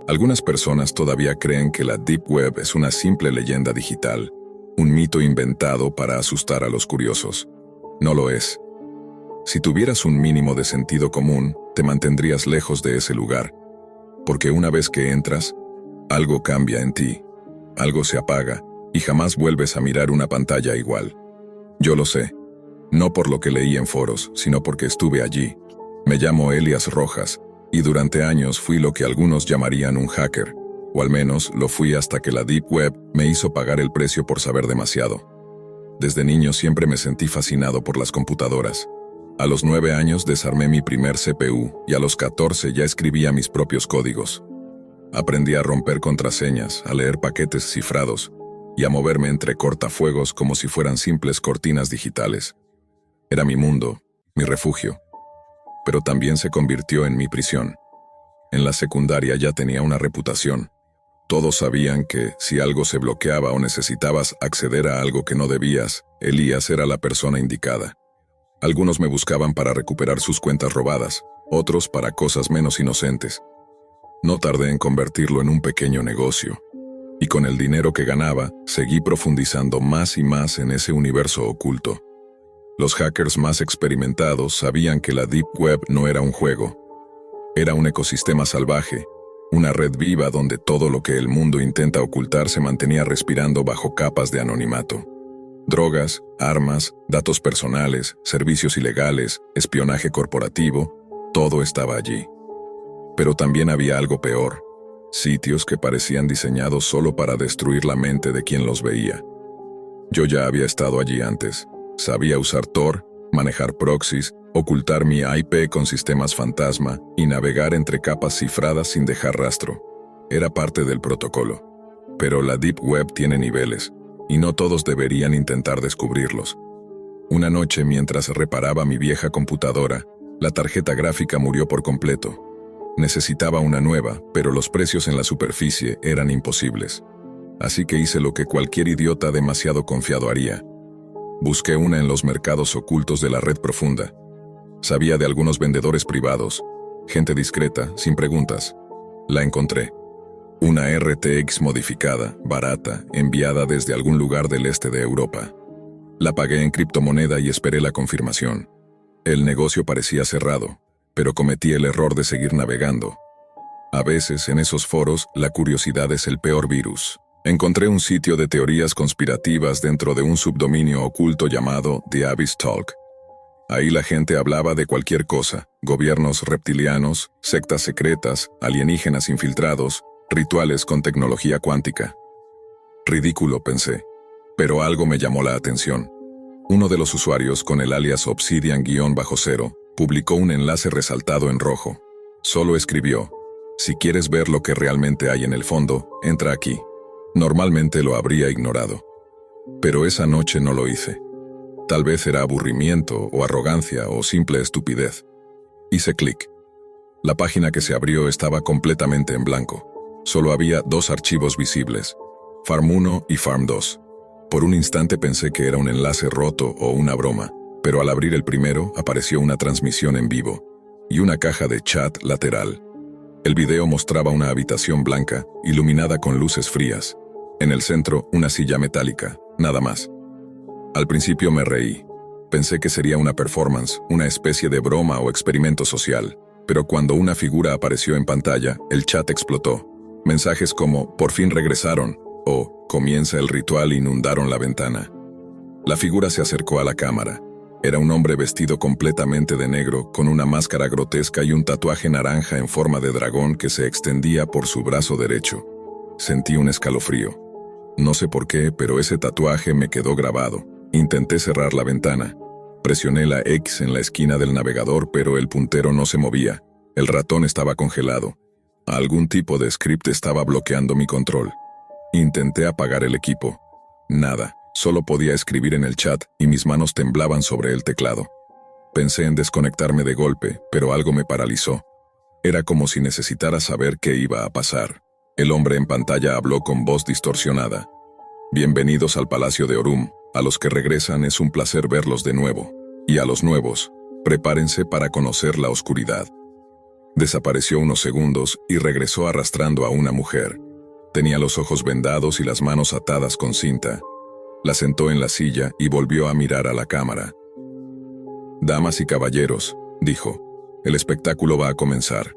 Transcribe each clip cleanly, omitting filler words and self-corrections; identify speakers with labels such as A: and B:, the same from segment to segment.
A: Algunas personas todavía creen que la Deep Web es una simple leyenda digital, un mito inventado para asustar a los curiosos. No lo es. Si tuvieras un mínimo de sentido común, te mantendrías lejos de ese lugar, porque una vez que entras, algo cambia en ti, algo se apaga y jamás vuelves a mirar una pantalla igual. Yo lo sé, no por lo que leí en foros, sino porque estuve allí. Me llamo Elias Rojas, y durante años fui lo que algunos llamarían un hacker, o al menos lo fui hasta que la Deep Web me hizo pagar el precio por saber demasiado. Desde niño siempre me sentí fascinado por las computadoras. A los 9 años desarmé mi primer CPU y a los 14 ya escribía mis propios códigos. Aprendí a romper contraseñas, a leer paquetes cifrados y a moverme entre cortafuegos como si fueran simples cortinas digitales. Era mi mundo, mi refugio. Pero también se convirtió en mi prisión. En la secundaria ya tenía una reputación. Todos sabían que, si algo se bloqueaba o necesitabas acceder a algo que no debías, Elías era la persona indicada. Algunos me buscaban para recuperar sus cuentas robadas, otros para cosas menos inocentes. No tardé en convertirlo en un pequeño negocio. Y con el dinero que ganaba, seguí profundizando más y más en ese universo oculto. Los hackers más experimentados sabían que la Deep Web no era un juego. Era un ecosistema salvaje, una red viva donde todo lo que el mundo intenta ocultar se mantenía respirando bajo capas de anonimato. Drogas, armas, datos personales, servicios ilegales, espionaje corporativo, todo estaba allí. Pero también había algo peor, sitios que parecían diseñados solo para destruir la mente de quien los veía. Yo ya había estado allí antes. Sabía usar Tor, manejar proxies, ocultar mi IP con sistemas fantasma y navegar entre capas cifradas sin dejar rastro. Era parte del protocolo. Pero la Deep Web tiene niveles, y no todos deberían intentar descubrirlos. Una noche, mientras reparaba mi vieja computadora, la tarjeta gráfica murió por completo. Necesitaba una nueva, pero los precios en la superficie eran imposibles. Así que hice lo que cualquier idiota demasiado confiado haría. Busqué una en los mercados ocultos de la red profunda. Sabía de algunos vendedores privados, gente discreta, sin preguntas. La encontré. Una RTX modificada, barata, enviada desde algún lugar del este de Europa. La pagué en criptomoneda y esperé la confirmación. El negocio parecía cerrado, pero cometí el error de seguir navegando. A veces, en esos foros, la curiosidad es el peor virus. Encontré un sitio de teorías conspirativas dentro de un subdominio oculto llamado The Abyss Talk. Ahí la gente hablaba de cualquier cosa: gobiernos reptilianos, sectas secretas, alienígenas infiltrados, rituales con tecnología cuántica. Ridículo, pensé, pero algo me llamó la atención. Uno de los usuarios, con el alias Obsidian_0, publicó un enlace resaltado en rojo. Solo escribió: si quieres ver lo que realmente hay en el fondo, entra aquí. Normalmente lo habría ignorado. Pero esa noche no lo hice. Tal vez era aburrimiento o arrogancia o simple estupidez. Hice clic. La página que se abrió estaba completamente en blanco. Solo había 2 archivos visibles, Farm1 y Farm2. Por un instante pensé que era un enlace roto o una broma, pero al abrir el primero apareció una transmisión en vivo y una caja de chat lateral. El video mostraba una habitación blanca, iluminada con luces frías. En el centro, una silla metálica, nada más. Al principio me reí. Pensé que sería una performance, una especie de broma o experimento social. Pero cuando una figura apareció en pantalla, el chat explotó. Mensajes como «por fin regresaron» o «comienza el ritual» inundaron la ventana. La figura se acercó a la cámara. Era un hombre vestido completamente de negro, con una máscara grotesca y un tatuaje naranja en forma de dragón que se extendía por su brazo derecho. Sentí un escalofrío. No sé por qué, pero ese tatuaje me quedó grabado. Intenté cerrar la ventana. Presioné la X en la esquina del navegador, pero el puntero no se movía. El ratón estaba congelado. Algún tipo de script estaba bloqueando mi control. Intenté apagar el equipo. Nada. Solo podía escribir en el chat y mis manos temblaban sobre el teclado. Pensé en desconectarme de golpe, pero algo me paralizó. Era como si necesitara saber qué iba a pasar. El hombre en pantalla habló con voz distorsionada. Bienvenidos al Palacio de Orum. A los que regresan es un placer verlos de nuevo. Y a los nuevos, prepárense para conocer la oscuridad. Desapareció unos segundos y regresó arrastrando a una mujer. Tenía los ojos vendados y las manos atadas con cinta. La sentó en la silla y volvió a mirar a la cámara. «Damas y caballeros», dijo, «el espectáculo va a comenzar».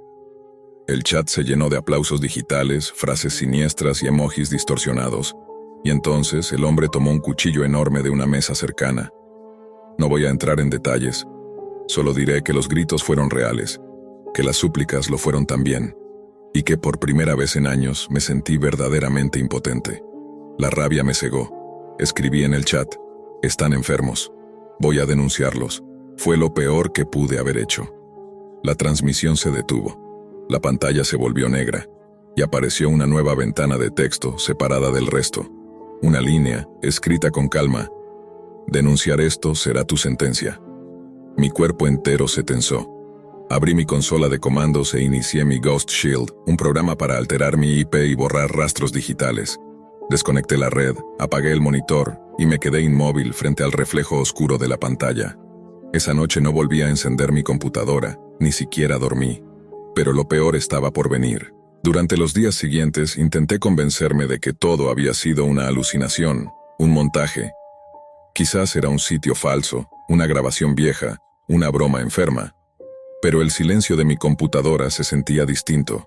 A: El chat se llenó de aplausos digitales, frases siniestras y emojis distorsionados. Y entonces el hombre tomó un cuchillo enorme de una mesa cercana. No voy a entrar en detalles. Solo diré que los gritos fueron reales, que las súplicas lo fueron también, y que por primera vez en años me sentí verdaderamente impotente. La rabia me cegó. Escribí en el chat: «Están enfermos. Voy a denunciarlos». Fue lo peor que pude haber hecho. La transmisión se detuvo. La pantalla se volvió negra, y apareció una nueva ventana de texto separada del resto. Una línea, escrita con calma: «Denunciar esto será tu sentencia». Mi cuerpo entero se tensó. Abrí mi consola de comandos e inicié mi Ghost Shield, un programa para alterar mi IP y borrar rastros digitales. Desconecté la red, apagué el monitor y me quedé inmóvil frente al reflejo oscuro de la pantalla. Esa noche no volví a encender mi computadora, ni siquiera dormí. Pero lo peor estaba por venir. Durante los días siguientes intenté convencerme de que todo había sido una alucinación, un montaje. Quizás era un sitio falso, una grabación vieja, una broma enferma. Pero el silencio de mi computadora se sentía distinto.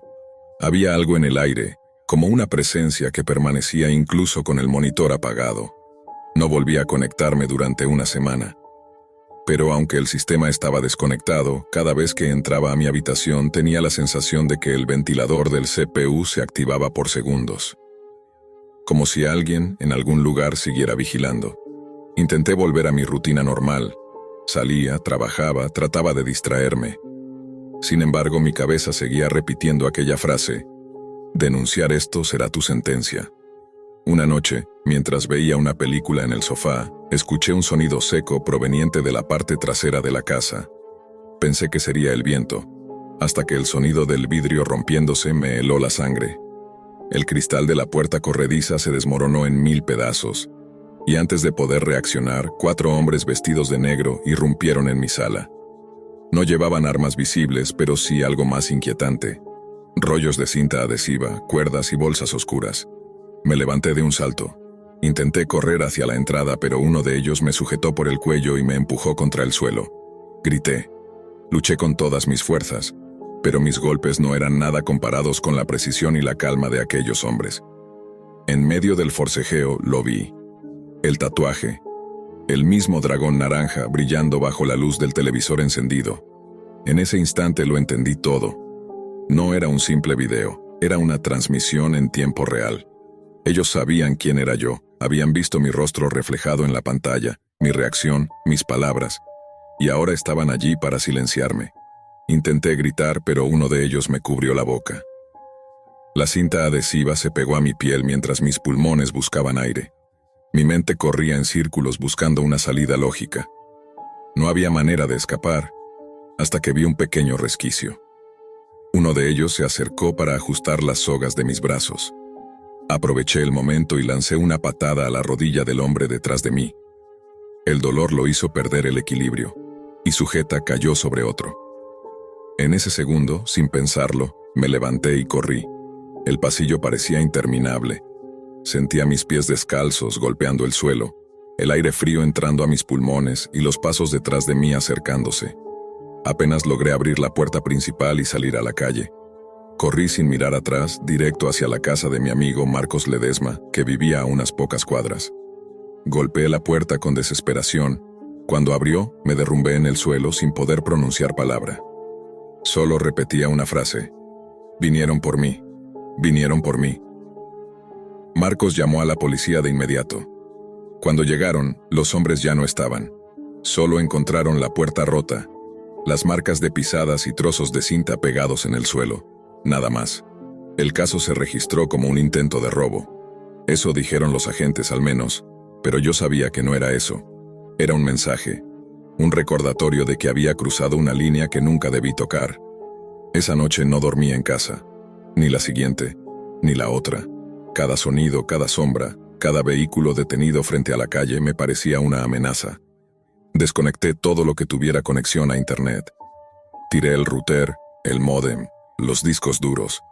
A: Había algo en el aire, como una presencia que permanecía incluso con el monitor apagado. No volví a conectarme durante una semana. Pero aunque el sistema estaba desconectado, cada vez que entraba a mi habitación tenía la sensación de que el ventilador del CPU se activaba por segundos. Como si alguien, en algún lugar, siguiera vigilando. Intenté volver a mi rutina normal. Salía, trabajaba, trataba de distraerme. Sin embargo, mi cabeza seguía repitiendo aquella frase: «Denunciar esto será tu sentencia». Una noche, mientras veía una película en el sofá, escuché un sonido seco proveniente de la parte trasera de la casa. Pensé que sería el viento, hasta que el sonido del vidrio rompiéndose me heló la sangre. El cristal de la puerta corrediza se desmoronó en 1000 pedazos, y antes de poder reaccionar, 4 hombres vestidos de negro irrumpieron en mi sala. No llevaban armas visibles, pero sí algo más inquietante: rollos de cinta adhesiva, cuerdas y bolsas oscuras. Me levanté de un salto. Intenté correr hacia la entrada, pero uno de ellos me sujetó por el cuello y me empujó contra el suelo. Grité. Luché con todas mis fuerzas, pero mis golpes no eran nada comparados con la precisión y la calma de aquellos hombres. En medio del forcejeo lo vi. El tatuaje. El mismo dragón naranja brillando bajo la luz del televisor encendido. En ese instante lo entendí todo. No era un simple video, era una transmisión en tiempo real. Ellos sabían quién era yo, habían visto mi rostro reflejado en la pantalla, mi reacción, mis palabras, y ahora estaban allí para silenciarme. Intenté gritar, pero uno de ellos me cubrió la boca. La cinta adhesiva se pegó a mi piel mientras mis pulmones buscaban aire. Mi mente corría en círculos buscando una salida lógica. No había manera de escapar, hasta que vi un pequeño resquicio. Uno de ellos se acercó para ajustar las sogas de mis brazos. Aproveché el momento y lancé una patada a la rodilla del hombre detrás de mí. El dolor lo hizo perder el equilibrio, y su jeta cayó sobre otro. En ese segundo, sin pensarlo, me levanté y corrí. El pasillo parecía interminable. Sentía mis pies descalzos golpeando el suelo, el aire frío entrando a mis pulmones y los pasos detrás de mí acercándose. Apenas logré abrir la puerta principal y salir a la calle. Corrí sin mirar atrás, directo hacia la casa de mi amigo Marcos Ledesma, que vivía a unas pocas cuadras. Golpeé la puerta con desesperación. Cuando abrió, me derrumbé en el suelo sin poder pronunciar palabra. Solo repetía una frase: «Vinieron por mí. Vinieron por mí». Marcos llamó a la policía de inmediato. Cuando llegaron, los hombres ya no estaban. Solo encontraron la puerta rota, las marcas de pisadas y trozos de cinta pegados en el suelo. Nada más. El caso se registró como un intento de robo. Eso dijeron los agentes al menos, pero yo sabía que no era eso. Era un mensaje, un recordatorio de que había cruzado una línea que nunca debí tocar. Esa noche no dormí en casa, ni la siguiente, ni la otra. Cada sonido, cada sombra, cada vehículo detenido frente a la calle me parecía una amenaza. Desconecté todo lo que tuviera conexión a internet. Tiré el router, el módem, los discos duros.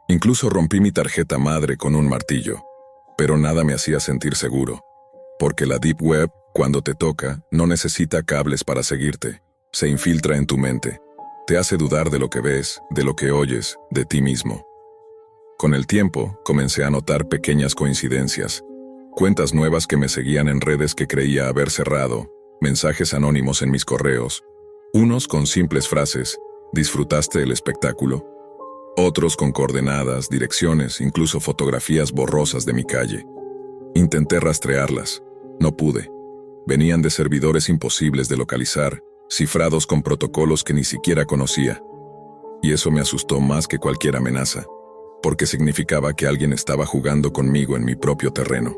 A: Incluso rompí mi tarjeta madre con un martillo, pero nada me hacía sentir seguro, porque la Deep Web, cuando te toca, no necesita cables para seguirte, se infiltra en tu mente, te hace dudar de lo que ves, de lo que oyes, de ti mismo. Con el tiempo, comencé a notar pequeñas coincidencias, cuentas nuevas que me seguían en redes que creía haber cerrado, mensajes anónimos en mis correos, unos con simples frases, ¿disfrutaste el espectáculo? Otros con coordenadas, direcciones, incluso fotografías borrosas de mi calle. Intenté rastrearlas. No pude. Venían de servidores imposibles de localizar, cifrados con protocolos que ni siquiera conocía. Y eso me asustó más que cualquier amenaza, porque significaba que alguien estaba jugando conmigo en mi propio terreno.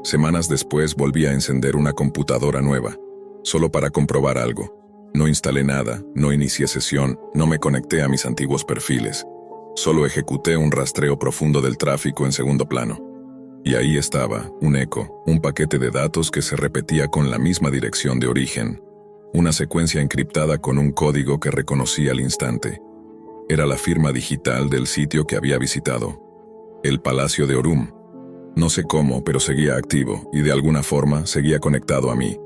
A: Semanas después volví a encender una computadora nueva, solo para comprobar algo. No instalé nada, no inicié sesión, no me conecté a mis antiguos perfiles. Solo ejecuté un rastreo profundo del tráfico en segundo plano. Y ahí estaba, un eco, un paquete de datos que se repetía con la misma dirección de origen. Una secuencia encriptada con un código que reconocí al instante. Era la firma digital del sitio que había visitado. El Palacio de Orún. No sé cómo, pero seguía activo y de alguna forma seguía conectado a mí.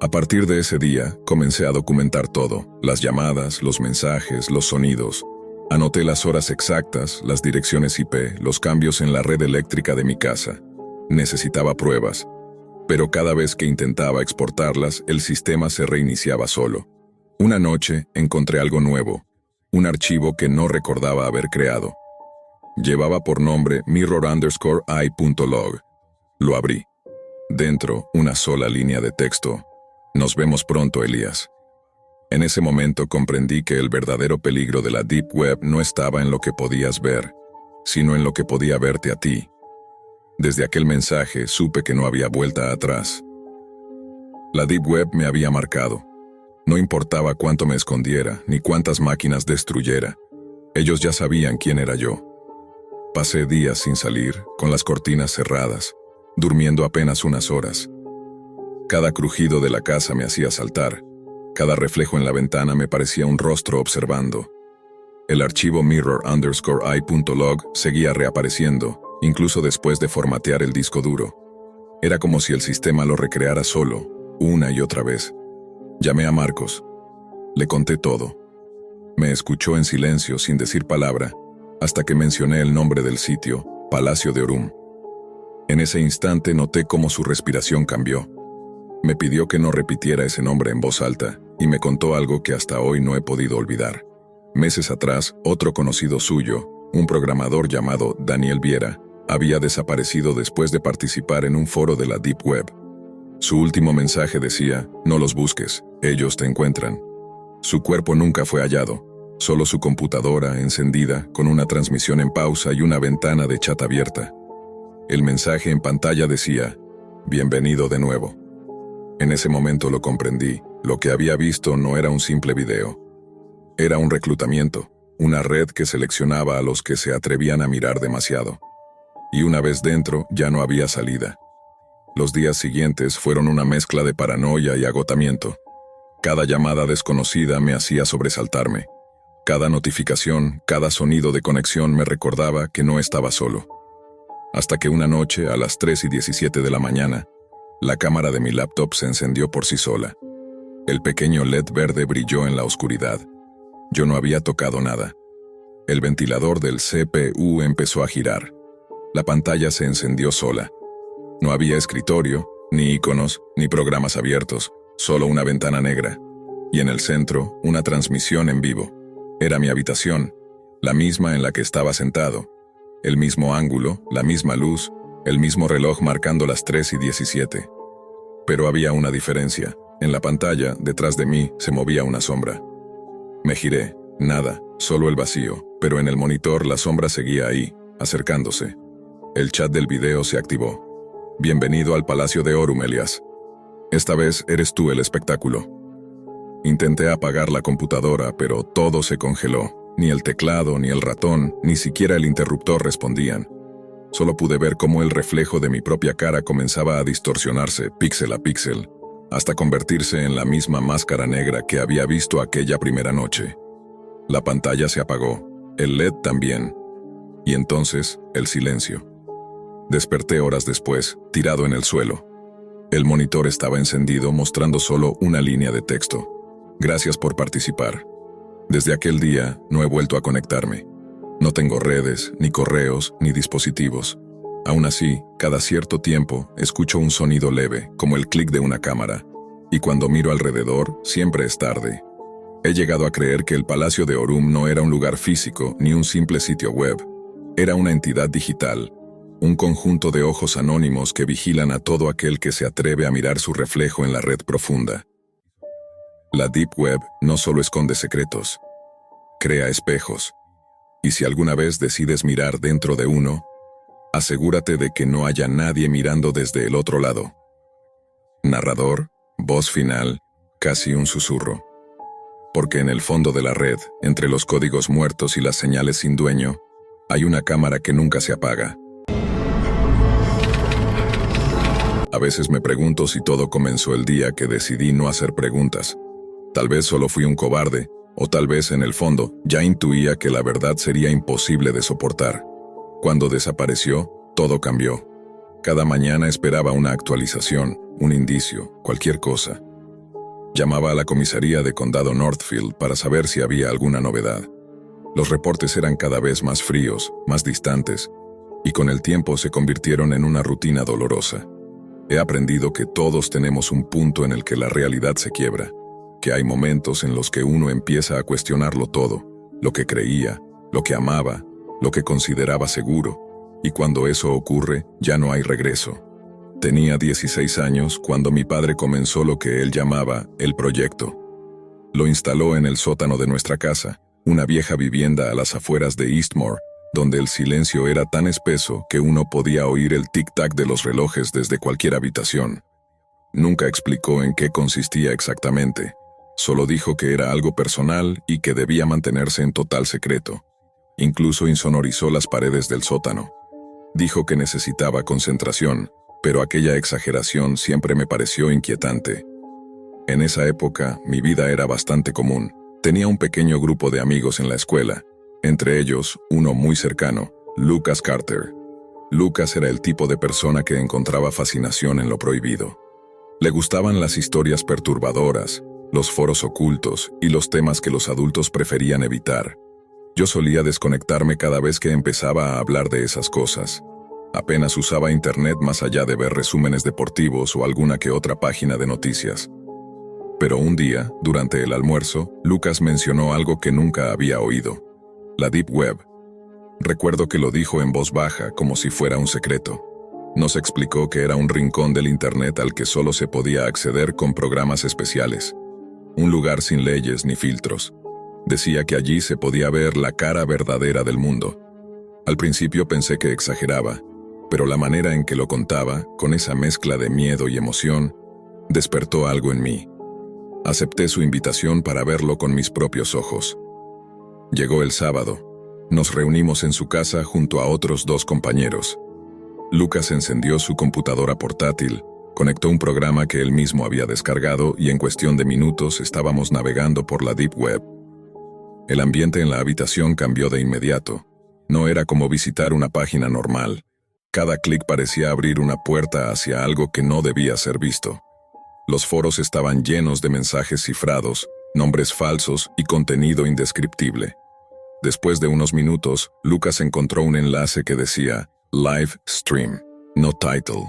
A: A partir de ese día, comencé a documentar todo, las llamadas, los mensajes, los sonidos. Anoté las horas exactas, las direcciones IP, los cambios en la red eléctrica de mi casa. Necesitaba pruebas, pero cada vez que intentaba exportarlas, el sistema se reiniciaba solo. Una noche encontré algo nuevo, un archivo que no recordaba haber creado. Llevaba por nombre mirror_i.log. Lo abrí. Dentro, una sola línea de texto. Nos vemos pronto, Elías. En ese momento comprendí que el verdadero peligro de la Deep Web no estaba en lo que podías ver, sino en lo que podía verte a ti. Desde aquel mensaje supe que no había vuelta atrás. La Deep Web me había marcado. No importaba cuánto me escondiera, ni cuántas máquinas destruyera. Ellos ya sabían quién era yo. Pasé días sin salir, con las cortinas cerradas, durmiendo apenas unas horas. Cada crujido de la casa me hacía saltar. Cada reflejo en la ventana me parecía un rostro observando. El archivo mirror_i.log seguía reapareciendo, incluso después de formatear el disco duro. Era como si el sistema lo recreara solo, una y otra vez. Llamé a Marcos. Le conté todo. Me escuchó en silencio sin decir palabra, hasta que mencioné el nombre del sitio, Palacio de Orún. En ese instante noté cómo su respiración cambió. Me pidió que no repitiera ese nombre en voz alta, y me contó algo que hasta hoy no he podido olvidar. Meses atrás, otro conocido suyo, un programador llamado Daniel Viera, había desaparecido después de participar en un foro de la Deep Web. Su último mensaje decía, no los busques, ellos te encuentran. Su cuerpo nunca fue hallado, solo su computadora encendida, con una transmisión en pausa y una ventana de chat abierta. El mensaje en pantalla decía, bienvenido de nuevo. En ese momento lo comprendí, lo que había visto no era un simple video. Era un reclutamiento, una red que seleccionaba a los que se atrevían a mirar demasiado. Y una vez dentro, ya no había salida. Los días siguientes fueron una mezcla de paranoia y agotamiento. Cada llamada desconocida me hacía sobresaltarme. Cada notificación, cada sonido de conexión me recordaba que no estaba solo. Hasta que una noche, a las 3:17 de la mañana, la cámara de mi laptop se encendió por sí sola. El pequeño LED verde brilló en la oscuridad. Yo no había tocado nada. El ventilador del CPU empezó a girar. La pantalla se encendió sola. No había escritorio, ni iconos, ni programas abiertos, solo una ventana negra. Y en el centro, una transmisión en vivo. Era mi habitación, la misma en la que estaba sentado. El mismo ángulo, la misma luz, el mismo reloj marcando las 3:17. Pero había una diferencia. En la pantalla, detrás de mí, se movía una sombra. Me giré. Nada, solo el vacío, pero en el monitor la sombra seguía ahí, acercándose. El chat del video se activó. Bienvenido al Palacio de Orún, Elías. Esta vez eres tú el espectáculo. Intenté apagar la computadora, pero todo se congeló. Ni el teclado, ni el ratón, ni siquiera el interruptor respondían. Solo pude ver cómo el reflejo de mi propia cara comenzaba a distorsionarse, píxel a píxel, hasta convertirse en la misma máscara negra que había visto aquella primera noche. La pantalla se apagó, el LED también. Y entonces, el silencio. Desperté horas después, tirado en el suelo. El monitor estaba encendido, mostrando solo una línea de texto. Gracias por participar. Desde aquel día, no he vuelto a conectarme. No tengo redes, ni correos, ni dispositivos. Aún así, cada cierto tiempo, escucho un sonido leve, como el clic de una cámara. Y cuando miro alrededor, siempre es tarde. He llegado a creer que el Palacio de Aurum no era un lugar físico, ni un simple sitio web. Era una entidad digital, un conjunto de ojos anónimos que vigilan a todo aquel que se atreve a mirar su reflejo en la red profunda. La Deep Web no solo esconde secretos, crea espejos. Y si alguna vez decides mirar dentro de uno, asegúrate de que no haya nadie mirando desde el otro lado. Narrador, voz final, casi un susurro. Porque en el fondo de la red, entre los códigos muertos y las señales sin dueño, hay una cámara que nunca se apaga. A veces me pregunto si todo comenzó el día que decidí no hacer preguntas. Tal vez solo fui un cobarde, o tal vez en el fondo ya intuía que la verdad sería imposible de soportar. Cuando desapareció, todo cambió. Cada mañana esperaba una actualización, un indicio, cualquier cosa. Llamaba a la comisaría de condado Northfield para saber si había alguna novedad. Los reportes eran cada vez más fríos, más distantes, y con el tiempo se convirtieron en una rutina dolorosa. He aprendido que todos tenemos un punto en el que la realidad se quiebra, que hay momentos en los que uno empieza a cuestionarlo todo, lo que creía, lo que amaba, lo que consideraba seguro, y cuando eso ocurre, ya no hay regreso. Tenía 16 años cuando mi padre comenzó lo que él llamaba el proyecto. Lo instaló en el sótano de nuestra casa, una vieja vivienda a las afueras de Eastmore, donde el silencio era tan espeso que uno podía oír el tic-tac de los relojes desde cualquier habitación. Nunca explicó en qué consistía exactamente, solo dijo que era algo personal y que debía mantenerse en total secreto. Incluso insonorizó las paredes del sótano. Dijo que necesitaba concentración, pero aquella exageración siempre me pareció inquietante. En esa época, mi vida era bastante común. Tenía un pequeño grupo de amigos en la escuela, entre ellos, uno muy cercano, Lucas Carter. Lucas era el tipo de persona que encontraba fascinación en lo prohibido. Le gustaban las historias perturbadoras, los foros ocultos y los temas que los adultos preferían evitar. Yo solía desconectarme cada vez que empezaba a hablar de esas cosas. Apenas usaba internet más allá de ver resúmenes deportivos o alguna que otra página de noticias. Pero un día, durante el almuerzo, Lucas mencionó algo que nunca había oído: la Deep Web. Recuerdo que lo dijo en voz baja, como si fuera un secreto. Nos explicó que era un rincón del internet al que solo se podía acceder con programas especiales. Un lugar sin leyes ni filtros. Decía que allí se podía ver la cara verdadera del mundo. Al principio pensé que exageraba, pero la manera en que lo contaba, con esa mezcla de miedo y emoción, despertó algo en mí. Acepté su invitación para verlo con mis propios ojos. Llegó el sábado. Nos reunimos en su casa junto a otros 2 compañeros. Lucas encendió su computadora portátil, conectó un programa que él mismo había descargado y en cuestión de minutos estábamos navegando por la Deep Web. El ambiente en la habitación cambió de inmediato. No era como visitar una página normal. Cada clic parecía abrir una puerta hacia algo que no debía ser visto. Los foros estaban llenos de mensajes cifrados, nombres falsos y contenido indescriptible. Después de unos minutos, Lucas encontró un enlace que decía Live Stream, no title.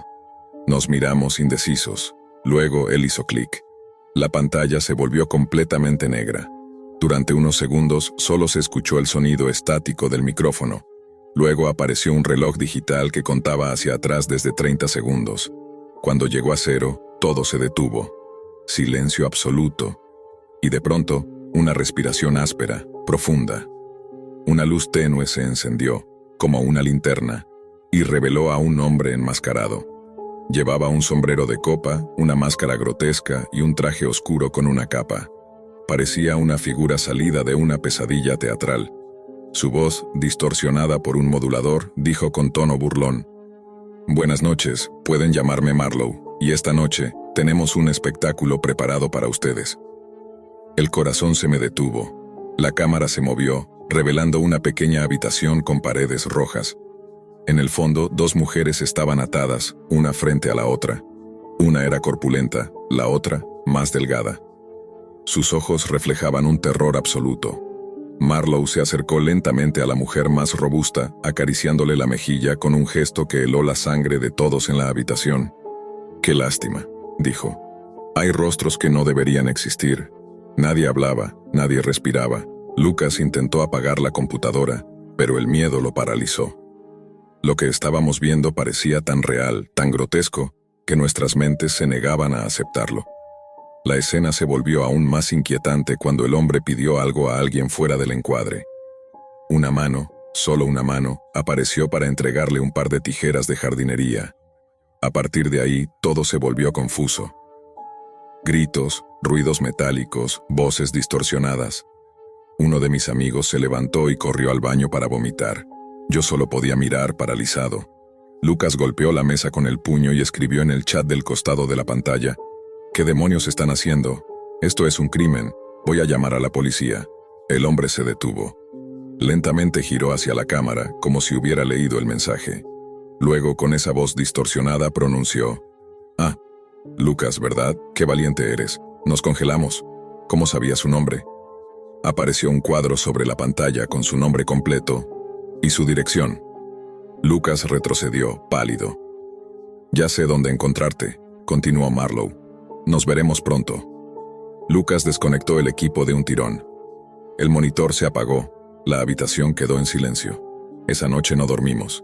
A: Nos miramos indecisos. Luego él hizo clic. La pantalla se volvió completamente negra. Durante unos segundos solo se escuchó el sonido estático del micrófono. Luego apareció un reloj digital que contaba hacia atrás desde 30 segundos. Cuando llegó a 0, todo se detuvo. Silencio absoluto. Y de pronto, una respiración áspera, profunda. Una luz tenue se encendió, como una linterna, y reveló a un hombre enmascarado. Llevaba un sombrero de copa, una máscara grotesca y un traje oscuro con una capa. Parecía una figura salida de una pesadilla teatral. Su voz, distorsionada por un modulador, dijo con tono burlón: «Buenas noches, pueden llamarme Marlowe, y esta noche tenemos un espectáculo preparado para ustedes». El corazón se me detuvo. La cámara se movió, revelando una pequeña habitación con paredes rojas. En el fondo, dos mujeres estaban atadas, una frente a la otra. Una era corpulenta, la otra, más delgada. Sus ojos reflejaban un terror absoluto. Marlowe se acercó lentamente a la mujer más robusta, acariciándole la mejilla con un gesto que heló la sangre de todos en la habitación. «Qué lástima», dijo. «Hay rostros que no deberían existir». Nadie hablaba, nadie respiraba. Lucas intentó apagar la computadora, pero el miedo lo paralizó. Lo que estábamos viendo parecía tan real, tan grotesco, que nuestras mentes se negaban a aceptarlo. La escena se volvió aún más inquietante cuando el hombre pidió algo a alguien fuera del encuadre. Una mano, solo una mano, apareció para entregarle un par de tijeras de jardinería. A partir de ahí, todo se volvió confuso. Gritos, ruidos metálicos, voces distorsionadas. Uno de mis amigos se levantó y corrió al baño para vomitar. Yo solo podía mirar, paralizado. Lucas golpeó la mesa con el puño y escribió en el chat del costado de la pantalla: «¿Qué demonios están haciendo? Esto es un crimen. Voy a llamar a la policía». El hombre se detuvo. Lentamente giró hacia la cámara, como si hubiera leído el mensaje. Luego, con esa voz distorsionada, pronunció: «Ah, Lucas, ¿verdad? Qué valiente eres. Nos congelamos. ¿Cómo sabía su nombre?» Apareció un cuadro sobre la pantalla con su nombre completo y su dirección. Lucas retrocedió, pálido. «Ya sé dónde encontrarte», continuó Marlowe. «Nos veremos pronto». Lucas desconectó el equipo de un tirón. El monitor se apagó. La habitación quedó en silencio. Esa noche no dormimos.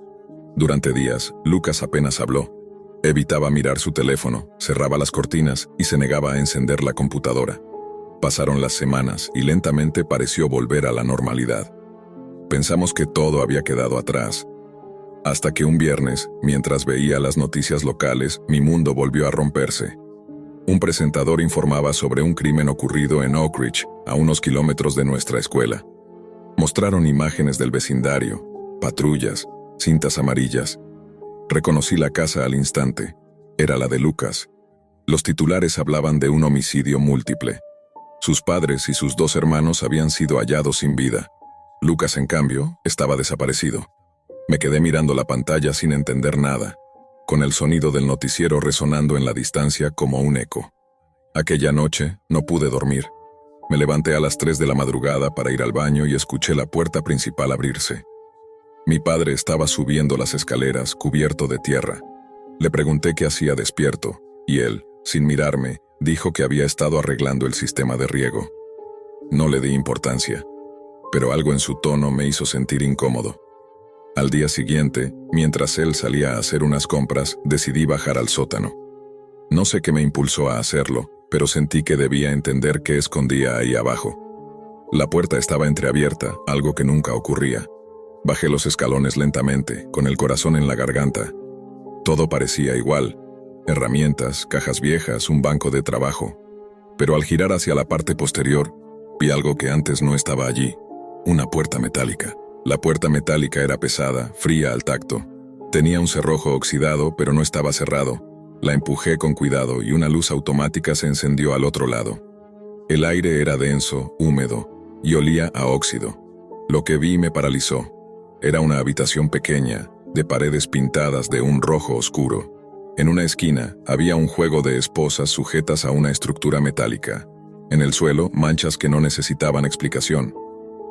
A: Durante días, Lucas apenas habló. Evitaba mirar su teléfono, cerraba las cortinas y se negaba a encender la computadora. Pasaron las semanas y lentamente pareció volver a la normalidad. Pensamos que todo había quedado atrás. Hasta que un viernes, mientras veía las noticias locales, mi mundo volvió a romperse. Un presentador informaba sobre un crimen ocurrido en Oak Ridge, a unos kilómetros de nuestra escuela. Mostraron imágenes del vecindario, patrullas, cintas amarillas. Reconocí la casa al instante. Era la de Lucas. Los titulares hablaban de un homicidio múltiple. Sus padres y sus dos hermanos habían sido hallados sin vida. Lucas, en cambio, estaba desaparecido. Me quedé mirando la pantalla sin entender nada, con el sonido del noticiero resonando en la distancia como un eco. Aquella noche no pude dormir. Me levanté a las 3 de la madrugada para ir al baño y escuché la puerta principal abrirse. Mi padre estaba subiendo las escaleras, cubierto de tierra. Le pregunté qué hacía despierto, y él, sin mirarme, dijo que había estado arreglando el sistema de riego. No le di importancia, pero algo en su tono me hizo sentir incómodo. Al día siguiente, mientras él salía a hacer unas compras, decidí bajar al sótano. No sé qué me impulsó a hacerlo, pero sentí que debía entender qué escondía ahí abajo. La puerta estaba entreabierta, algo que nunca ocurría. Bajé los escalones lentamente, con el corazón en la garganta. Todo parecía igual: herramientas, cajas viejas, un banco de trabajo. Pero al girar hacia la parte posterior, vi algo que antes no estaba allí: una puerta metálica. La puerta metálica era pesada, fría al tacto. Tenía un cerrojo oxidado, pero no estaba cerrado. La empujé con cuidado y una luz automática se encendió al otro lado. El aire era denso, húmedo, y olía a óxido. Lo que vi me paralizó. Era una habitación pequeña, de paredes pintadas de un rojo oscuro. En una esquina había un juego de esposas sujetas a una estructura metálica. En el suelo, manchas que no necesitaban explicación.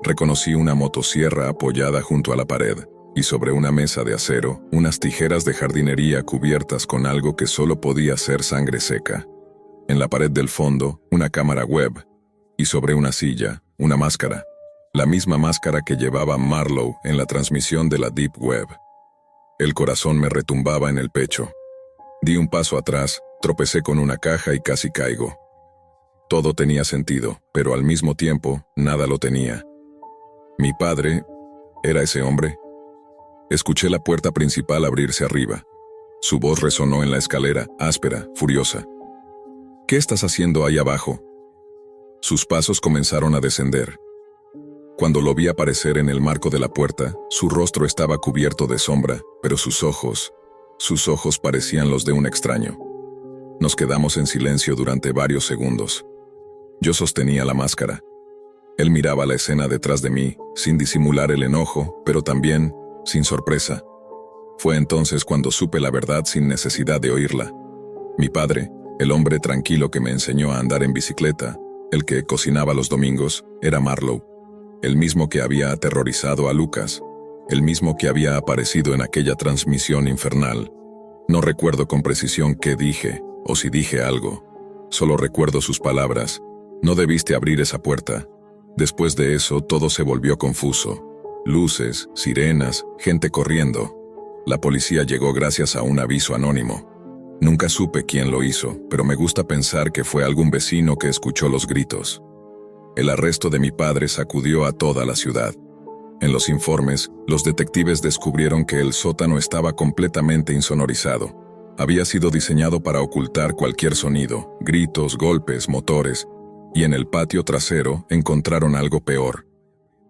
A: Reconocí una motosierra apoyada junto a la pared, y sobre una mesa de acero, unas tijeras de jardinería cubiertas con algo que solo podía ser sangre seca. En la pared del fondo, una cámara web, y sobre una silla, una máscara. La misma máscara que llevaba Marlowe en la transmisión de la Deep Web. El corazón me retumbaba en el pecho. Di un paso atrás, tropecé con una caja y casi caigo. Todo tenía sentido, pero al mismo tiempo, nada lo tenía. ¿Mi padre era ese hombre? Escuché la puerta principal abrirse arriba. Su voz resonó en la escalera, áspera, furiosa. ¿Qué estás haciendo ahí abajo? Sus pasos comenzaron a descender. Cuando lo vi aparecer en el marco de la puerta, su rostro estaba cubierto de sombra, pero sus ojos parecían los de un extraño. Nos quedamos en silencio durante varios segundos. Yo sostenía la máscara. Él miraba la escena detrás de mí, sin disimular el enojo, pero también sin sorpresa. Fue entonces cuando supe la verdad sin necesidad de oírla. Mi padre, el hombre tranquilo que me enseñó a andar en bicicleta, el que cocinaba los domingos, era Marlowe, el mismo que había aterrorizado a Lucas, el mismo que había aparecido en aquella transmisión infernal. No recuerdo con precisión qué dije, o si dije algo. Solo recuerdo sus palabras: no debiste abrir esa puerta. Después de eso todo se volvió confuso. Luces, sirenas, gente corriendo. La policía llegó gracias a un aviso anónimo. Nunca supe quién lo hizo, pero me gusta pensar que fue algún vecino que escuchó los gritos. El arresto de mi padre sacudió a toda la ciudad. En los informes, los detectives descubrieron que el sótano estaba completamente insonorizado. Había sido diseñado para ocultar cualquier sonido, gritos, golpes, motores, y en el patio trasero encontraron algo peor.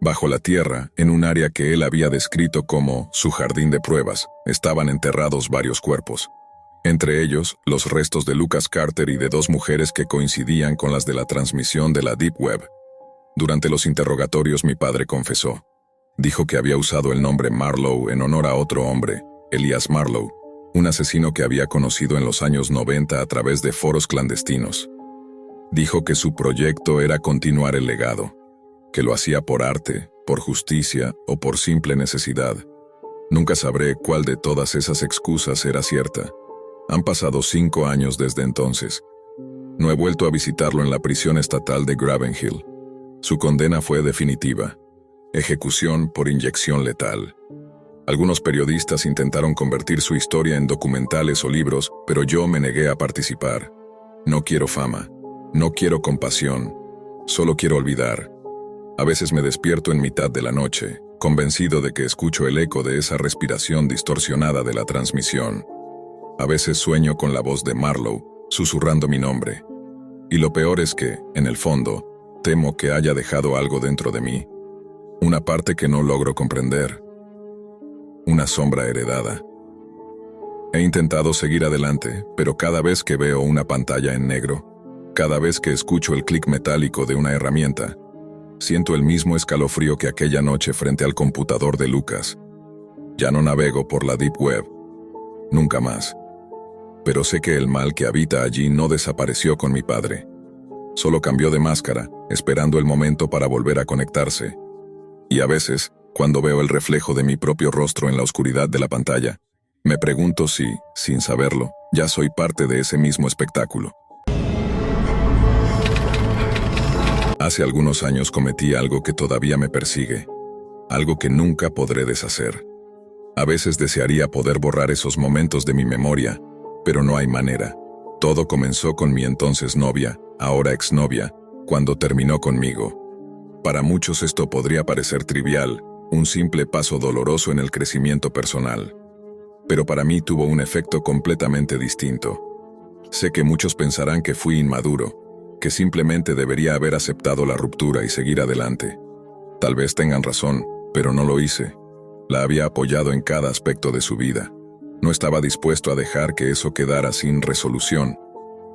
A: Bajo la tierra, en un área que él había descrito como su jardín de pruebas, estaban enterrados varios cuerpos. Entre ellos, los restos de Lucas Carter y de dos mujeres que coincidían con las de la transmisión de la Deep Web. Durante los interrogatorios mi padre confesó. Dijo que había usado el nombre Marlowe en honor a otro hombre, Elias Marlowe, un asesino que había conocido en los años 90 a través de foros clandestinos. Dijo que su proyecto era continuar el legado, que lo hacía por arte, por justicia o por simple necesidad. Nunca sabré cuál de todas esas excusas era cierta. Han pasado 5 años desde entonces. No he vuelto a visitarlo en la prisión estatal de Graven Hill. Su condena fue definitiva: ejecución por inyección letal. Algunos periodistas intentaron convertir su historia en documentales o libros, pero yo me negué a participar. No quiero fama, no quiero compasión, solo quiero olvidar. A veces me despierto en mitad de la noche, convencido de que escucho el eco de esa respiración distorsionada de la transmisión. A veces sueño con la voz de Marlowe, susurrando mi nombre. Y lo peor es que, en el fondo, temo que haya dejado algo dentro de mí. Una parte que no logro comprender. Una sombra heredada. He intentado seguir adelante, pero cada vez que veo una pantalla en negro, cada vez que escucho el clic metálico de una herramienta, siento el mismo escalofrío que aquella noche frente al computador de Lucas. Ya no navego por la Deep Web. Nunca más. Pero sé que el mal que habita allí no desapareció con mi padre. Solo cambió de máscara, esperando el momento para volver a conectarse. Y a veces, cuando veo el reflejo de mi propio rostro en la oscuridad de la pantalla, me pregunto si, sin saberlo, ya soy parte de ese mismo espectáculo. Hace algunos años cometí algo que todavía me persigue, algo que nunca podré deshacer. A veces desearía poder borrar esos momentos de mi memoria, pero no hay manera. Todo comenzó con mi entonces novia, ahora exnovia, cuando terminó conmigo. Para muchos esto podría parecer trivial, un simple paso doloroso en el crecimiento personal. Pero para mí tuvo un efecto completamente distinto. Sé que muchos pensarán que fui inmaduro, que simplemente debería haber aceptado la ruptura y seguir adelante. Tal vez tengan razón, pero no lo hice. La había apoyado en cada aspecto de su vida. No estaba dispuesto a dejar que eso quedara sin resolución.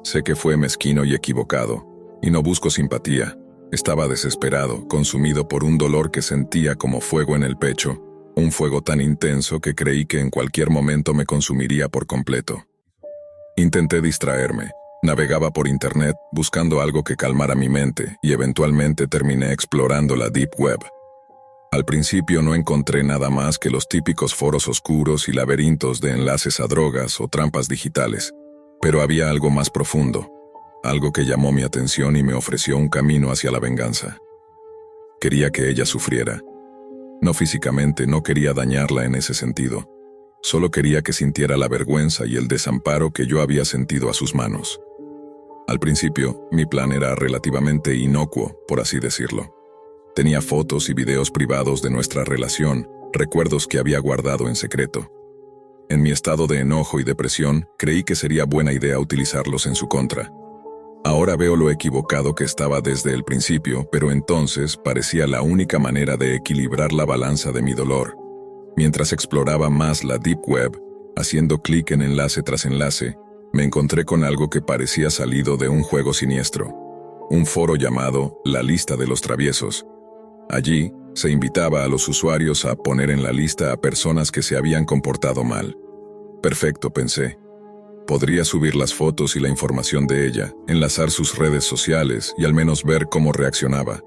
A: Sé que fue mezquino y equivocado, y no busco simpatía. Estaba desesperado, consumido por un dolor que sentía como fuego en el pecho, un fuego tan intenso que creí que en cualquier momento me consumiría por completo. Intenté distraerme, navegaba por internet buscando algo que calmara mi mente y eventualmente terminé explorando la Deep Web. Al principio no encontré nada más que los típicos foros oscuros y laberintos de enlaces a drogas o trampas digitales, pero había algo más profundo, algo que llamó mi atención y me ofreció un camino hacia la venganza. Quería que ella sufriera. No físicamente, no quería dañarla en ese sentido. Solo quería que sintiera la vergüenza y el desamparo que yo había sentido a sus manos. Al principio, mi plan era relativamente inocuo, por así decirlo. Tenía fotos y videos privados de nuestra relación, recuerdos que había guardado en secreto. En mi estado de enojo y depresión, creí que sería buena idea utilizarlos en su contra. Ahora veo lo equivocado que estaba desde el principio, pero entonces parecía la única manera de equilibrar la balanza de mi dolor. Mientras exploraba más la Deep Web, haciendo clic en enlace tras enlace, me encontré con algo que parecía salido de un juego siniestro. un foro llamado La Lista de los Traviesos. Allí, se invitaba a los usuarios a poner en la lista a personas que se habían comportado mal. Perfecto, pensé. Podría subir las fotos y la información de ella, enlazar sus redes sociales y al menos ver cómo reaccionaba.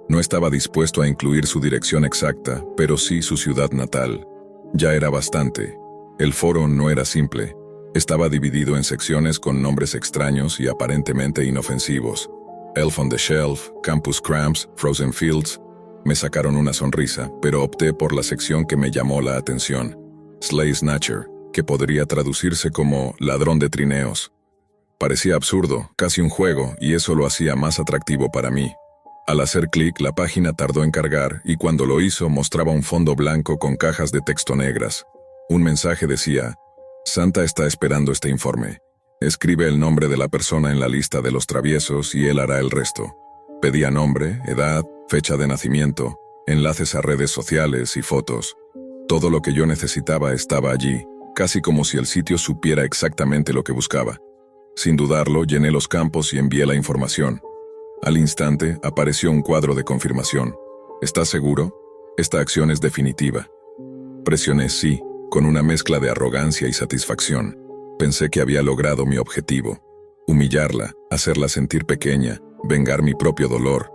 A: No estaba dispuesto a incluir su dirección exacta, pero sí su ciudad natal. Ya era bastante. El foro no era simple. Estaba dividido en secciones con nombres extraños y aparentemente inofensivos. Elf on the Shelf, Campus Cramps, Frozen Fields. Me sacaron una sonrisa, pero opté por la sección que me llamó la atención. Slay Snatcher, que podría traducirse como ladrón de trineos. Parecía absurdo, casi un juego, y eso lo hacía más atractivo para mí. Al hacer clic, la página tardó en cargar, y cuando lo hizo mostraba un fondo blanco con cajas de texto negras. Un mensaje decía: Santa está esperando este informe. Escribe el nombre de la persona en la lista de los traviesos y él hará el resto. Pedía nombre, edad, fecha de nacimiento, enlaces a redes sociales y fotos. Todo lo que yo necesitaba estaba allí, casi como si el sitio supiera exactamente lo que buscaba. Sin dudarlo, llené los campos y envié la información. Al instante, apareció un cuadro de confirmación. ¿Estás seguro? Esta acción es definitiva. Presioné sí, con una mezcla de arrogancia y satisfacción. Pensé que había logrado mi objetivo. Humillarla, hacerla sentir pequeña, vengar mi propio dolor.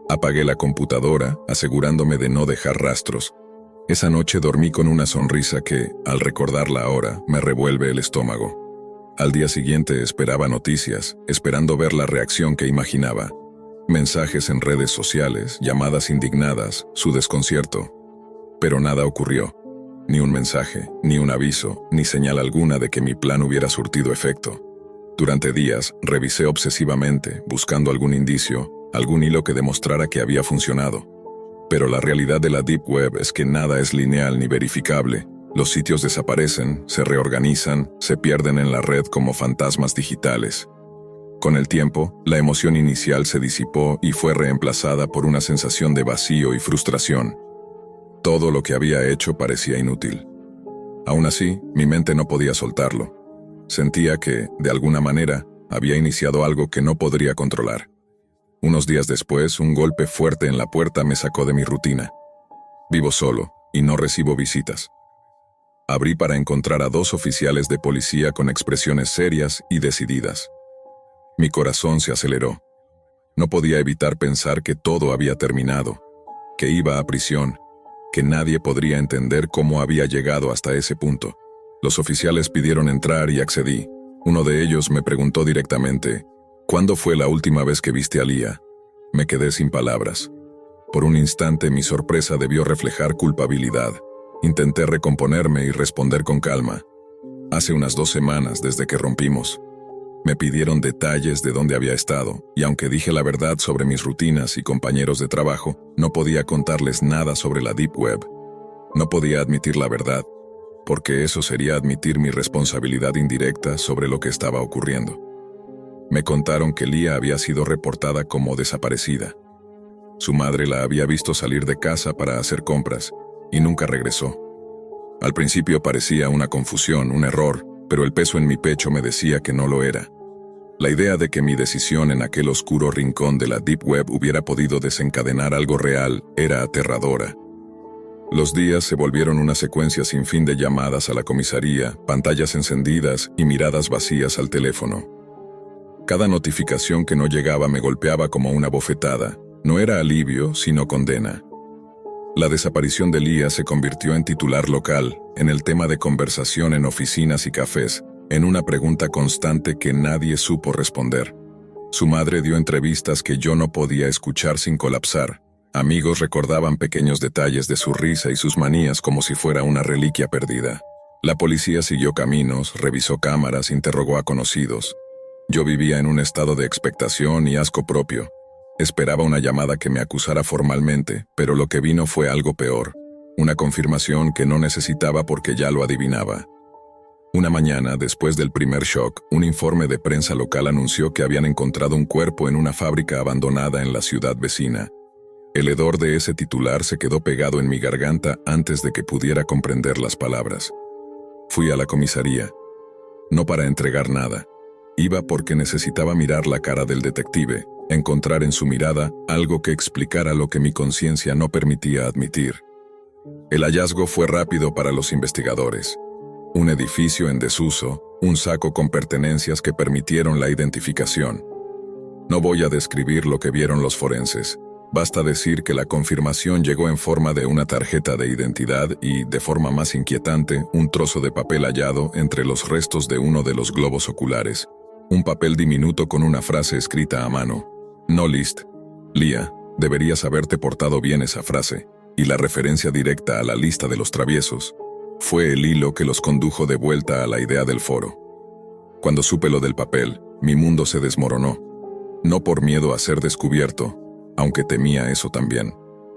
A: Apagué la computadora, asegurándome de no dejar rastros. Esa noche dormí con una sonrisa que, al recordarla ahora, me revuelve el estómago. Al día siguiente esperaba noticias, esperando ver la reacción que imaginaba. Mensajes en redes sociales, llamadas indignadas, su desconcierto. Pero nada ocurrió. Ni un mensaje, ni un aviso, ni señal alguna de que mi plan hubiera surtido efecto. Durante días, revisé obsesivamente, buscando algún indicio, algún hilo que demostrara que había funcionado. Pero la realidad de la Deep Web es que nada es lineal ni verificable. Los sitios desaparecen, se reorganizan, se pierden en la red como fantasmas digitales. Con el tiempo, la emoción inicial se disipó y fue reemplazada por una sensación de vacío y frustración. Todo lo que había hecho parecía inútil. Aún así, mi mente no podía soltarlo. Sentía que, de alguna manera, había iniciado algo que no podría controlar. Unos días después, un golpe fuerte en la puerta me sacó de mi rutina. Vivo solo, y no recibo visitas. Abrí para encontrar a 2 oficiales de policía con expresiones serias y decididas. Mi corazón se aceleró. No podía evitar pensar que todo había terminado, que iba a prisión, que nadie podría entender cómo había llegado hasta ese punto. Los oficiales pidieron entrar y accedí. Uno de ellos me preguntó directamente: ¿cuándo fue la última vez que viste a Lia? Me quedé sin palabras. Por un instante mi sorpresa debió reflejar culpabilidad. Intenté recomponerme y responder con calma. Hace unas 2 semanas desde que rompimos. Me pidieron detalles de dónde había estado, y aunque dije la verdad sobre mis rutinas y compañeros de trabajo, no podía contarles nada sobre la Deep Web. No podía admitir la verdad, porque eso sería admitir mi responsabilidad indirecta sobre lo que estaba ocurriendo. Me contaron que Lia había sido reportada como desaparecida. Su madre la había visto salir de casa para hacer compras, y nunca regresó. Al principio parecía una confusión, un error, pero el peso en mi pecho me decía que no lo era. La idea de que mi decisión en aquel oscuro rincón de la Deep Web hubiera podido desencadenar algo real era aterradora. Los días se volvieron una secuencia sin fin de llamadas a la comisaría, pantallas encendidas y miradas vacías al teléfono. Cada notificación que no llegaba me golpeaba como una bofetada. No era alivio, sino condena. La desaparición de Lia se convirtió en titular local, en el tema de conversación en oficinas y cafés, en una pregunta constante que nadie supo responder. Su madre dio entrevistas que yo no podía escuchar sin colapsar. Amigos recordaban pequeños detalles de su risa y sus manías como si fuera una reliquia perdida. La policía siguió caminos, revisó cámaras, interrogó a conocidos. Yo vivía en un estado de expectación y asco propio. Esperaba una llamada que me acusara formalmente, pero lo que vino fue algo peor. Una confirmación que no necesitaba porque ya lo adivinaba. Una mañana, después del primer shock, un informe de prensa local anunció que habían encontrado un cuerpo en una fábrica abandonada en la ciudad vecina. El hedor de ese titular se quedó pegado en mi garganta antes de que pudiera comprender las palabras. Fui a la comisaría. No para entregar nada. Iba porque necesitaba mirar la cara del detective, encontrar en su mirada algo que explicara lo que mi conciencia no permitía admitir. El hallazgo fue rápido para los investigadores. Un edificio en desuso, un saco con pertenencias que permitieron la identificación. No voy a describir lo que vieron los forenses. Basta decir que la confirmación llegó en forma de una tarjeta de identidad y, de forma más inquietante, un trozo de papel hallado entre los restos de uno de los globos oculares. Un papel diminuto con una frase escrita a mano. No list. Lia, deberías haberte portado bien esa frase. Y la referencia directa a la lista de los traviesos. Fue el hilo que los condujo de vuelta a la idea del foro. Cuando supe lo del papel, mi mundo se desmoronó. No por miedo a ser descubierto, aunque temía eso también,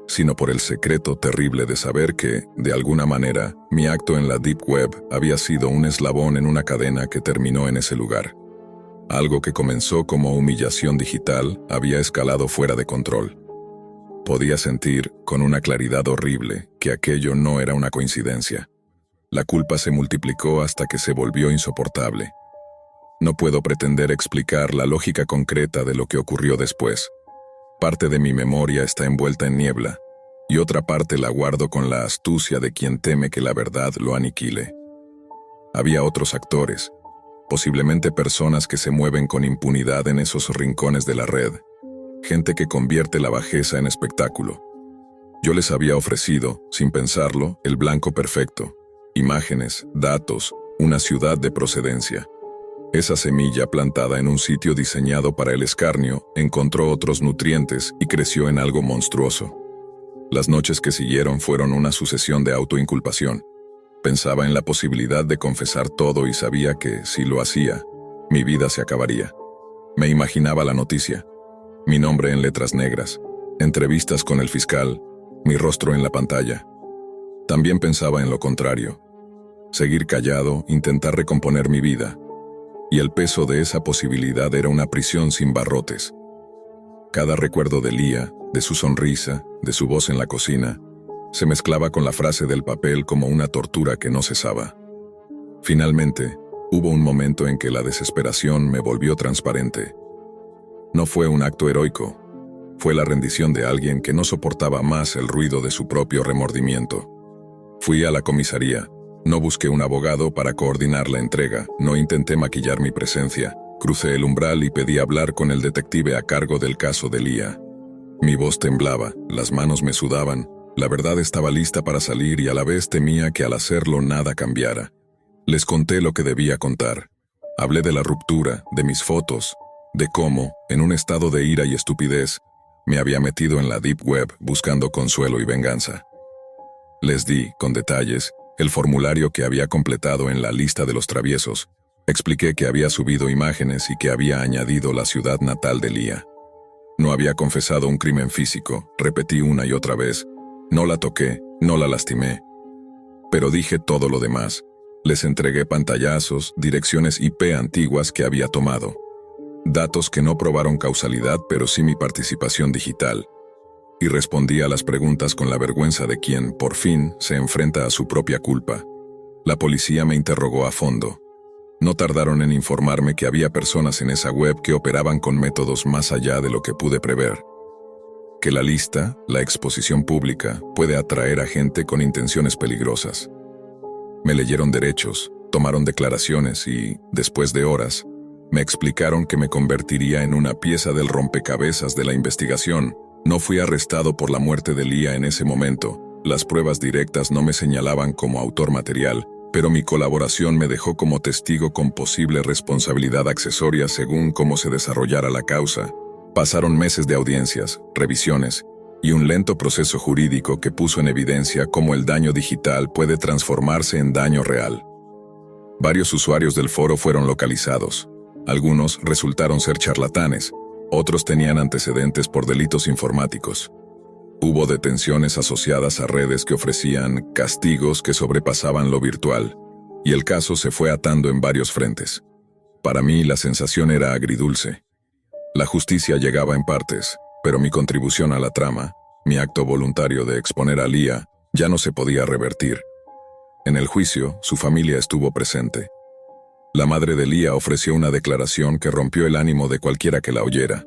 A: sino por el secreto terrible de saber que, de alguna manera, mi acto en la Deep Web había sido un eslabón en una cadena que terminó en ese lugar. Algo que comenzó como humillación digital había escalado fuera de control. Podía sentir, con una claridad horrible, que aquello no era una coincidencia. La culpa se multiplicó hasta que se volvió insoportable. No puedo pretender explicar la lógica concreta de lo que ocurrió después. Parte de mi memoria está envuelta en niebla, y otra parte la guardo con la astucia de quien teme que la verdad lo aniquile. Había otros actores, posiblemente personas que se mueven con impunidad en esos rincones de la red, gente que convierte la bajeza en espectáculo. Yo les había ofrecido, sin pensarlo, el blanco perfecto, imágenes, datos, una ciudad de procedencia. Esa semilla plantada en un sitio diseñado para el escarnio encontró otros nutrientes y creció en algo monstruoso. Las noches que siguieron fueron una sucesión de autoinculpación. Pensaba en la posibilidad de confesar todo y sabía que, si lo hacía, mi vida se acabaría. Me imaginaba la noticia, mi nombre en letras negras, entrevistas con el fiscal, mi rostro en la pantalla. También pensaba en lo contrario, seguir callado, intentar recomponer mi vida. Y el peso de esa posibilidad era una prisión sin barrotes. Cada recuerdo de Lia, de su sonrisa, de su voz en la cocina, se mezclaba con la frase del papel como una tortura que no cesaba. Finalmente, hubo un momento en que la desesperación me volvió transparente. No fue un acto heroico, fue la rendición de alguien que no soportaba más el ruido de su propio remordimiento. Fui a la comisaría. No busqué un abogado para coordinar la entrega, no intenté maquillar mi presencia, crucé el umbral y pedí hablar con el detective a cargo del caso de Lia. Mi voz temblaba, las manos me sudaban, la verdad estaba lista para salir y a la vez temía que al hacerlo nada cambiara. Les conté lo que debía contar. Hablé de la ruptura, de mis fotos, de cómo, en un estado de ira y estupidez, me había metido en la Deep Web buscando consuelo y venganza. Les di, con detalles, el formulario que había completado en la lista de los traviesos. Expliqué que había subido imágenes y que había añadido la ciudad natal de Lia. No había confesado un crimen físico, repetí una y otra vez. No la toqué, no la lastimé. Pero dije todo lo demás. Les entregué pantallazos, direcciones IP antiguas que había tomado. Datos que no probaron causalidad, pero sí mi participación digital. Y respondí a las preguntas con la vergüenza de quien, por fin, se enfrenta a su propia culpa. La policía me interrogó a fondo. No tardaron en informarme que había personas en esa web que operaban con métodos más allá de lo que pude prever. Que la lista, la exposición pública, puede atraer a gente con intenciones peligrosas. Me leyeron derechos, tomaron declaraciones y, después de horas, me explicaron que me convertiría en una pieza del rompecabezas de la investigación. No fui arrestado por la muerte de Lia en ese momento. Las pruebas directas no me señalaban como autor material, pero mi colaboración me dejó como testigo con posible responsabilidad accesoria según cómo se desarrollara la causa. Pasaron meses de audiencias, revisiones y un lento proceso jurídico que puso en evidencia cómo el daño digital puede transformarse en daño real. Varios usuarios del foro fueron localizados. Algunos resultaron ser charlatanes. Otros tenían antecedentes por delitos informáticos. Hubo detenciones asociadas a redes que ofrecían castigos que sobrepasaban lo virtual, y el caso se fue atando en varios frentes. Para mí la sensación era agridulce. La justicia llegaba en partes, pero mi contribución a la trama, mi acto voluntario de exponer a Lia, ya no se podía revertir. En el juicio, su familia estuvo presente. La madre de Lia ofreció una declaración que rompió el ánimo de cualquiera que la oyera.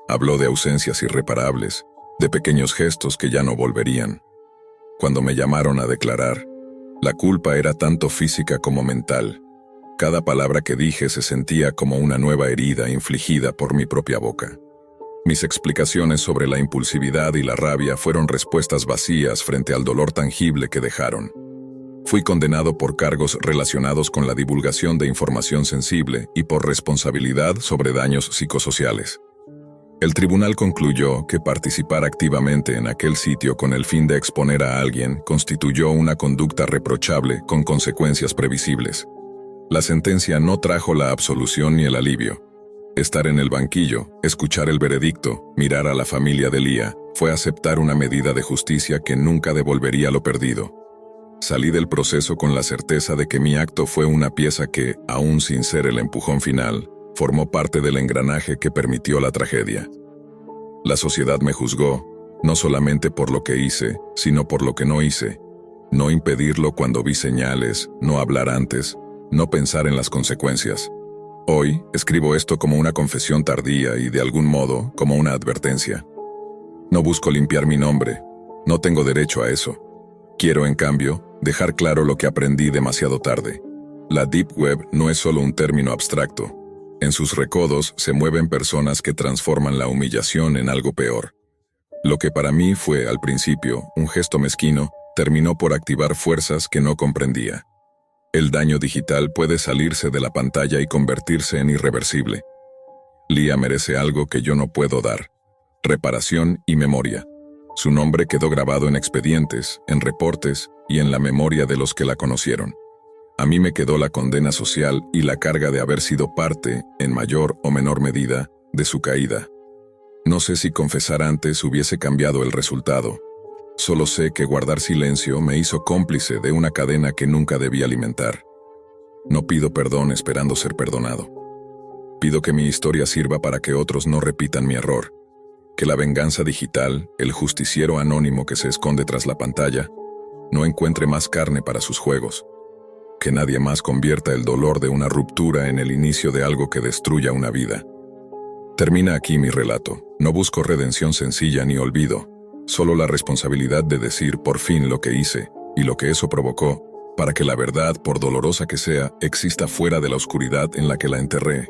A: Habló de ausencias irreparables, de pequeños gestos que ya no volverían. Cuando me llamaron a declarar, la culpa era tanto física como mental. Cada palabra que dije se sentía como una nueva herida infligida por mi propia boca. Mis explicaciones sobre la impulsividad y la rabia fueron respuestas vacías frente al dolor tangible que dejaron. Fui condenado por cargos relacionados con la divulgación de información sensible y por responsabilidad sobre daños psicosociales. El tribunal concluyó que participar activamente en aquel sitio con el fin de exponer a alguien constituyó una conducta reprochable con consecuencias previsibles. La sentencia no trajo la absolución ni el alivio. Estar en el banquillo, escuchar el veredicto, mirar a la familia de Lía, fue aceptar una medida de justicia que nunca devolvería lo perdido. Salí del proceso con la certeza de que mi acto fue una pieza que, aún sin ser el empujón final, formó parte del engranaje que permitió la tragedia. La sociedad me juzgó, no solamente por lo que hice, sino por lo que no hice. No impedirlo cuando vi señales, no hablar antes, no pensar en las consecuencias. Hoy, escribo esto como una confesión tardía y, de algún modo, como una advertencia. No busco limpiar mi nombre, no tengo derecho a eso. Quiero, en cambio, dejar claro lo que aprendí demasiado tarde. La Deep Web no es solo un término abstracto. En sus recodos se mueven personas que transforman la humillación en algo peor. Lo que para mí fue, al principio, un gesto mezquino, terminó por activar fuerzas que no comprendía. El daño digital puede salirse de la pantalla y convertirse en irreversible. Lía merece algo que yo no puedo dar: reparación y memoria. Su nombre quedó grabado en expedientes, en reportes y en la memoria de los que la conocieron. A mí me quedó la condena social y la carga de haber sido parte, en mayor o menor medida, de su caída. No sé si confesar antes hubiese cambiado el resultado. Solo sé que guardar silencio me hizo cómplice de una cadena que nunca debí alimentar. No pido perdón esperando ser perdonado. Pido que mi historia sirva para que otros no repitan mi error. Que la venganza digital, el justiciero anónimo que se esconde tras la pantalla, no encuentre más carne para sus juegos. Que nadie más convierta el dolor de una ruptura en el inicio de algo que destruya una vida. Termina aquí mi relato. No busco redención sencilla ni olvido, solo la responsabilidad de decir por fin lo que hice y lo que eso provocó, para que la verdad, por dolorosa que sea, exista fuera de la oscuridad en la que la enterré.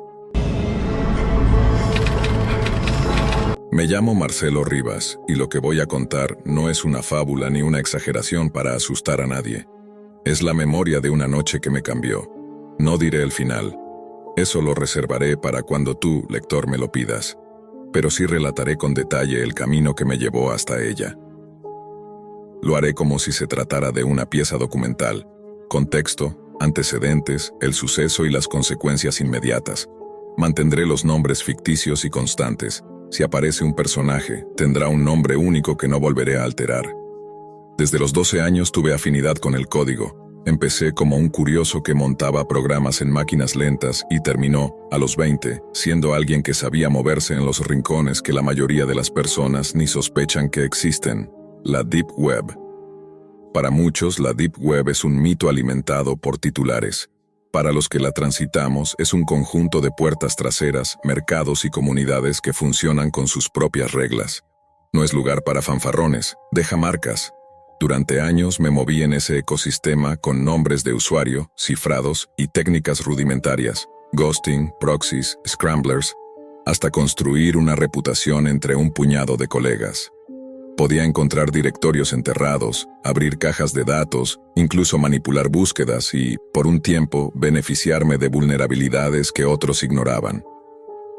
A: Me llamo Marcelo Rivas, y lo que voy a contar no es una fábula ni una exageración para asustar a nadie. Es la memoria de una noche que me cambió. No diré el final. Eso lo reservaré para cuando tú, lector, me lo pidas. Pero sí relataré con detalle el camino que me llevó hasta ella. Lo haré como si se tratara de una pieza documental: contexto, antecedentes, el suceso y las consecuencias inmediatas. Mantendré los nombres ficticios y constantes. Si aparece un personaje, tendrá un nombre único que no volveré a alterar. Desde los 12 años tuve afinidad con el código. Empecé como un curioso que montaba programas en máquinas lentas y terminó, a los 20, siendo alguien que sabía moverse en los rincones que la mayoría de las personas ni sospechan que existen: la Deep Web. Para muchos, la Deep Web es un mito alimentado por titulares. Para los que la transitamos, es un conjunto de puertas traseras, mercados y comunidades que funcionan con sus propias reglas. No es lugar para fanfarrones, deja marcas. Durante años me moví en ese ecosistema con nombres de usuario, cifrados y técnicas rudimentarias, ghosting, proxies, scramblers, hasta construir una reputación entre un puñado de colegas. Podía encontrar directorios enterrados, abrir cajas de datos, incluso manipular búsquedas y, por un tiempo, beneficiarme de vulnerabilidades que otros ignoraban.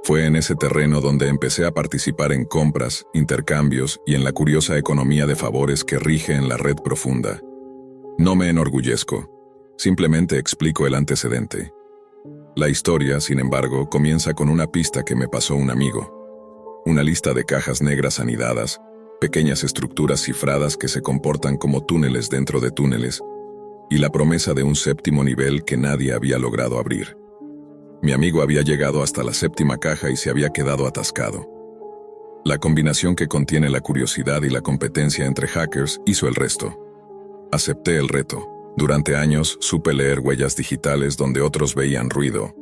A: Fue en ese terreno donde empecé a participar en compras, intercambios y en la curiosa economía de favores que rige en la red profunda. No me enorgullezco, simplemente explico el antecedente. La historia, sin embargo, comienza con una pista que me pasó un amigo. Una lista de cajas negras anidadas, pequeñas estructuras cifradas que se comportan como túneles dentro de túneles, y la promesa de un séptimo nivel que nadie había logrado abrir. Mi amigo había llegado hasta la séptima caja y se había quedado atascado. La combinación que contiene la curiosidad y la competencia entre hackers hizo el resto. Acepté el reto. Durante años supe leer huellas digitales donde otros veían ruido.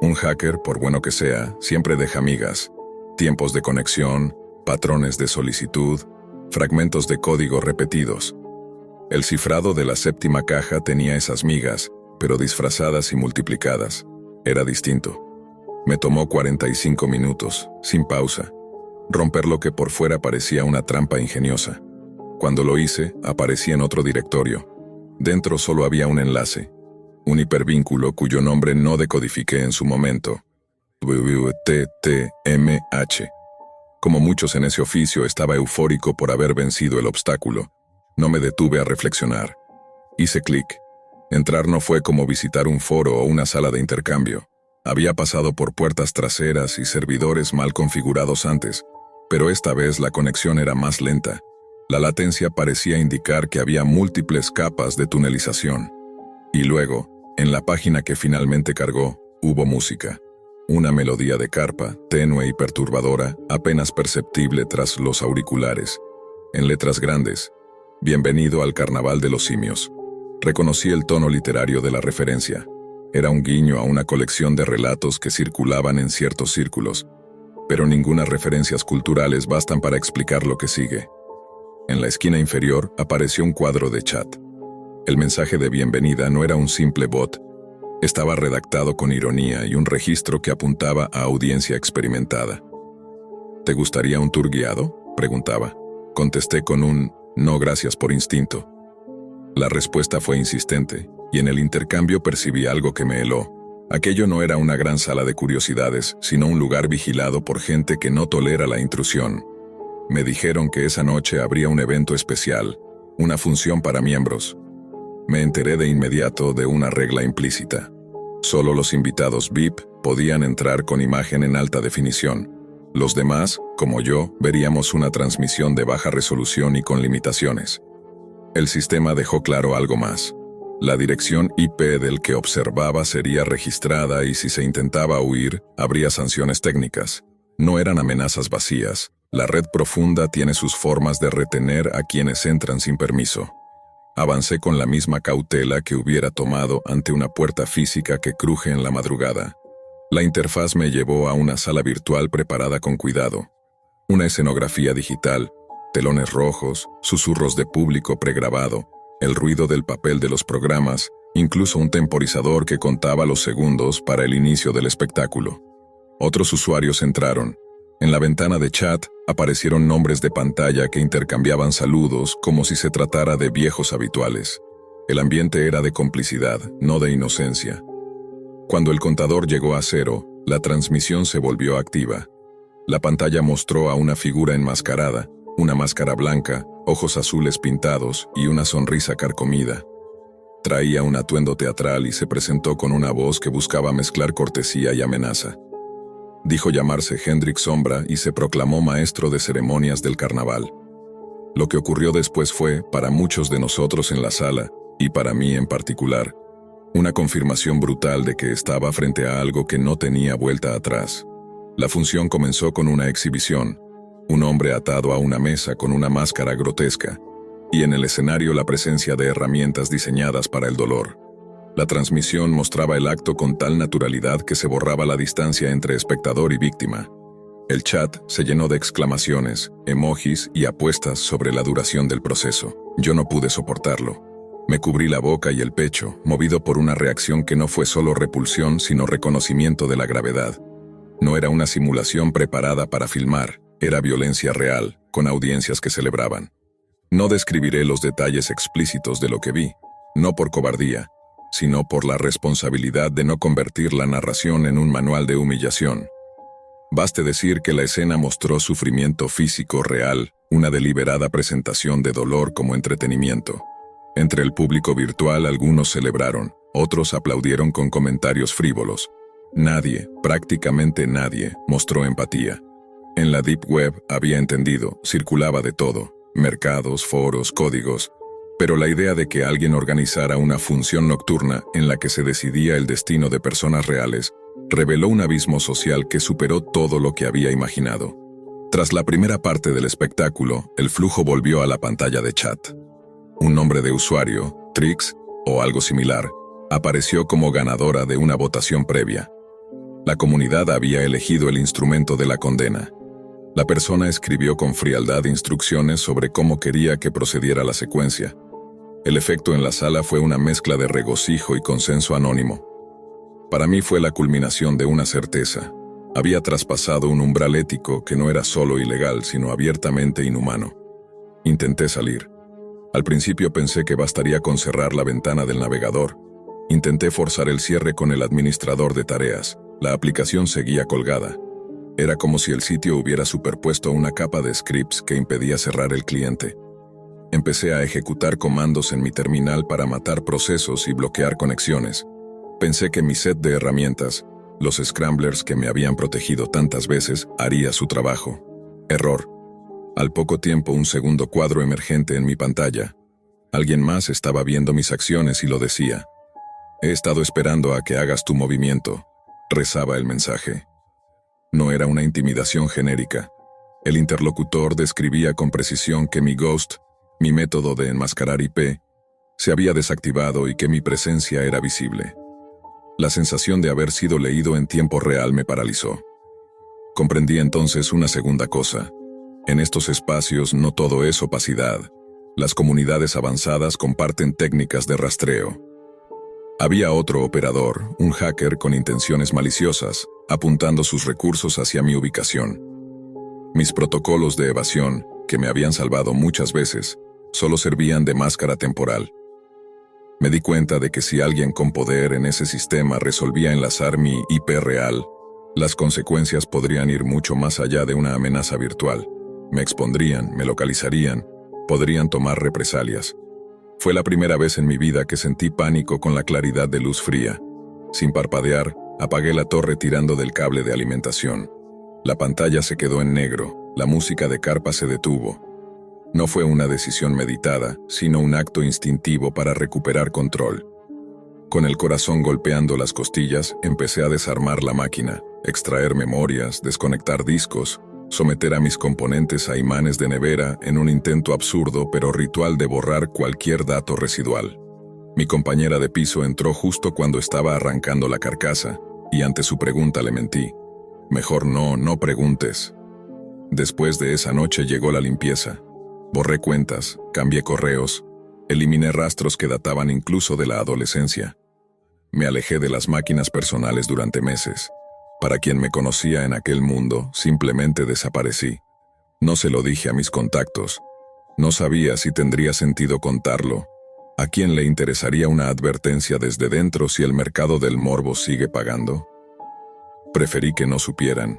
A: Un hacker, por bueno que sea, siempre deja migas. tiempos de conexión, patrones de solicitud, fragmentos de código repetidos. El cifrado de la séptima caja tenía esas migas, pero disfrazadas y multiplicadas. Era distinto. Me tomó 45 minutos, sin pausa, romper lo que por fuera parecía una trampa ingeniosa. Cuando lo hice, aparecía en otro directorio. Dentro solo había un enlace, un hipervínculo cuyo nombre no decodifiqué en su momento. WTTMH. Como muchos en ese oficio, estaba eufórico por haber vencido el obstáculo. No me detuve a reflexionar. Hice clic. Entrar no fue como visitar un foro o una sala de intercambio. Había pasado por puertas traseras y servidores mal configurados antes, pero esta vez la conexión era más lenta. La latencia parecía indicar que había múltiples capas de tunelización. Y luego, en la página que finalmente cargó, hubo música. Una melodía de carpa, tenue y perturbadora, apenas perceptible tras los auriculares. En letras grandes: Bienvenido al Carnaval de los Simios. Reconocí el tono literario de la referencia. Era un guiño a una colección de relatos que circulaban en ciertos círculos, pero ninguna referencias culturales bastan para explicar lo que sigue. En la esquina inferior apareció un cuadro de chat. El mensaje de bienvenida no era un simple bot. Estaba redactado con ironía y un registro que apuntaba a audiencia experimentada. ¿Te gustaría un tour guiado?, preguntaba. Contesté con un no gracias por instinto. La respuesta fue insistente, y en el intercambio percibí algo que me heló. Aquello no era una gran sala de curiosidades, sino un lugar vigilado por gente que no tolera la intrusión. Me dijeron que esa noche habría un evento especial, una función para miembros. Me enteré de inmediato de una regla implícita. Solo los invitados VIP podían entrar con imagen en alta definición. Los demás, como yo, veríamos una transmisión de baja resolución y con limitaciones. El sistema dejó claro algo más. La dirección IP del que observaba sería registrada y si se intentaba huir, habría sanciones técnicas. No eran amenazas vacías. La red profunda tiene sus formas de retener a quienes entran sin permiso. Avancé con la misma cautela que hubiera tomado ante una puerta física que cruje en la madrugada. La interfaz me llevó a una sala virtual preparada con cuidado. Una escenografía digital, telones rojos, susurros de público pregrabado, el ruido del papel de los programas, incluso un temporizador que contaba los segundos para el inicio del espectáculo. Otros usuarios entraron. En la ventana de chat aparecieron nombres de pantalla que intercambiaban saludos como si se tratara de viejos habituales. El ambiente era de complicidad, no de inocencia. Cuando el contador llegó a 0, la transmisión se volvió activa. La pantalla mostró a una figura enmascarada, una máscara blanca, ojos azules pintados y una sonrisa carcomida. Traía un atuendo teatral y se presentó con una voz que buscaba mezclar cortesía y amenaza. Dijo llamarse Hendrik Sombra y se proclamó maestro de ceremonias del carnaval. Lo que ocurrió después fue, para muchos de nosotros en la sala, y para mí en particular, una confirmación brutal de que estaba frente a algo que no tenía vuelta atrás. La función comenzó con una exhibición, un hombre atado a una mesa con una máscara grotesca, y en el escenario la presencia de herramientas diseñadas para el dolor. La transmisión mostraba el acto con tal naturalidad que se borraba la distancia entre espectador y víctima. El chat se llenó de exclamaciones, emojis y apuestas sobre la duración del proceso. Yo no pude soportarlo. Me cubrí la boca y el pecho, movido por una reacción que no fue solo repulsión, sino reconocimiento de la gravedad. No era una simulación preparada para filmar, era violencia real, con audiencias que celebraban. No describiré los detalles explícitos de lo que vi, no por cobardía, sino por la responsabilidad de no convertir la narración en un manual de humillación. Baste decir que la escena mostró sufrimiento físico real, una deliberada presentación de dolor como entretenimiento. Entre el público virtual algunos celebraron, otros aplaudieron con comentarios frívolos. Nadie, prácticamente nadie, mostró empatía. En la Deep Web había entendido, circulaba de todo, mercados, foros, códigos, pero la idea de que alguien organizara una función nocturna en la que se decidía el destino de personas reales reveló un abismo social que superó todo lo que había imaginado. Tras la primera parte del espectáculo, el flujo volvió a la pantalla de chat. Un nombre de usuario, Trix, o algo similar, apareció como ganadora de una votación previa. La comunidad había elegido el instrumento de la condena. La persona escribió con frialdad instrucciones sobre cómo quería que procediera la secuencia. El efecto en la sala fue una mezcla de regocijo y consenso anónimo. Para mí fue la culminación de una certeza. Había traspasado un umbral ético que no era solo ilegal, sino abiertamente inhumano. Intenté salir. Al principio pensé que bastaría con cerrar la ventana del navegador. Intenté forzar el cierre con el administrador de tareas. La aplicación seguía colgada. Era como si el sitio hubiera superpuesto una capa de scripts que impedía cerrar el cliente. Empecé a ejecutar comandos en mi terminal para matar procesos y bloquear conexiones. Pensé que mi set de herramientas, los scramblers que me habían protegido tantas veces, haría su trabajo. Error. Al poco tiempo, un segundo cuadro emergente en mi pantalla. Alguien más estaba viendo mis acciones y lo decía. «He estado esperando a que hagas tu movimiento», rezaba el mensaje. No era una intimidación genérica. El interlocutor describía con precisión que mi ghost, mi método de enmascarar IP, se había desactivado y que mi presencia era visible. La sensación de haber sido leído en tiempo real me paralizó. Comprendí entonces una segunda cosa. En estos espacios no todo es opacidad. Las comunidades avanzadas comparten técnicas de rastreo. Había otro operador, un hacker con intenciones maliciosas, apuntando sus recursos hacia mi ubicación. Mis protocolos de evasión, que me habían salvado muchas veces, solo servían de máscara temporal. Me di cuenta de que si alguien con poder en ese sistema resolvía enlazar mi IP real, las consecuencias podrían ir mucho más allá de una amenaza virtual. Me expondrían, me localizarían, podrían tomar represalias. Fue la primera vez en mi vida que sentí pánico con la claridad de luz fría. Sin parpadear, apagué la torre tirando del cable de alimentación. La pantalla se quedó en negro, la música de carpa se detuvo. No fue una decisión meditada, sino un acto instintivo para recuperar control. Con el corazón golpeando las costillas, empecé a desarmar la máquina, extraer memorias, desconectar discos, someter a mis componentes a imanes de nevera en un intento absurdo pero ritual de borrar cualquier dato residual. Mi compañera de piso entró justo cuando estaba arrancando la carcasa, y ante su pregunta le mentí. Mejor no preguntes. Después de esa noche llegó la limpieza. Borré cuentas, cambié correos, eliminé rastros que databan incluso de la adolescencia. Me alejé de las máquinas personales durante meses. Para quien me conocía en aquel mundo, simplemente desaparecí. No se lo dije a mis contactos. No sabía si tendría sentido contarlo. ¿A quién le interesaría una advertencia desde dentro si el mercado del morbo sigue pagando? Preferí que no supieran.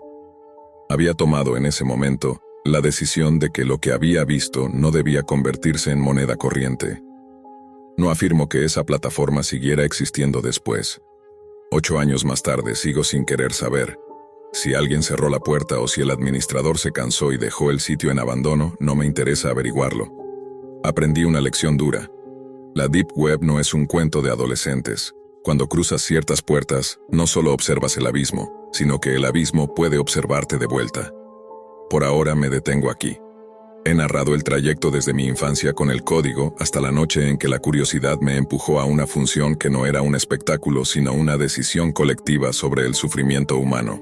A: Había tomado en ese momento la decisión de que lo que había visto no debía convertirse en moneda corriente. No afirmo que esa plataforma siguiera existiendo después. 8 años más tarde sigo sin querer saber. Si alguien cerró la puerta o si el administrador se cansó y dejó el sitio en abandono, no me interesa averiguarlo. Aprendí una lección dura. La Deep Web no es un cuento de adolescentes. Cuando cruzas ciertas puertas, no solo observas el abismo, sino que el abismo puede observarte de vuelta. Por ahora me detengo aquí. He narrado el trayecto desde mi infancia con el código hasta la noche en que la curiosidad me empujó a una función que no era un espectáculo sino una decisión colectiva sobre el sufrimiento humano.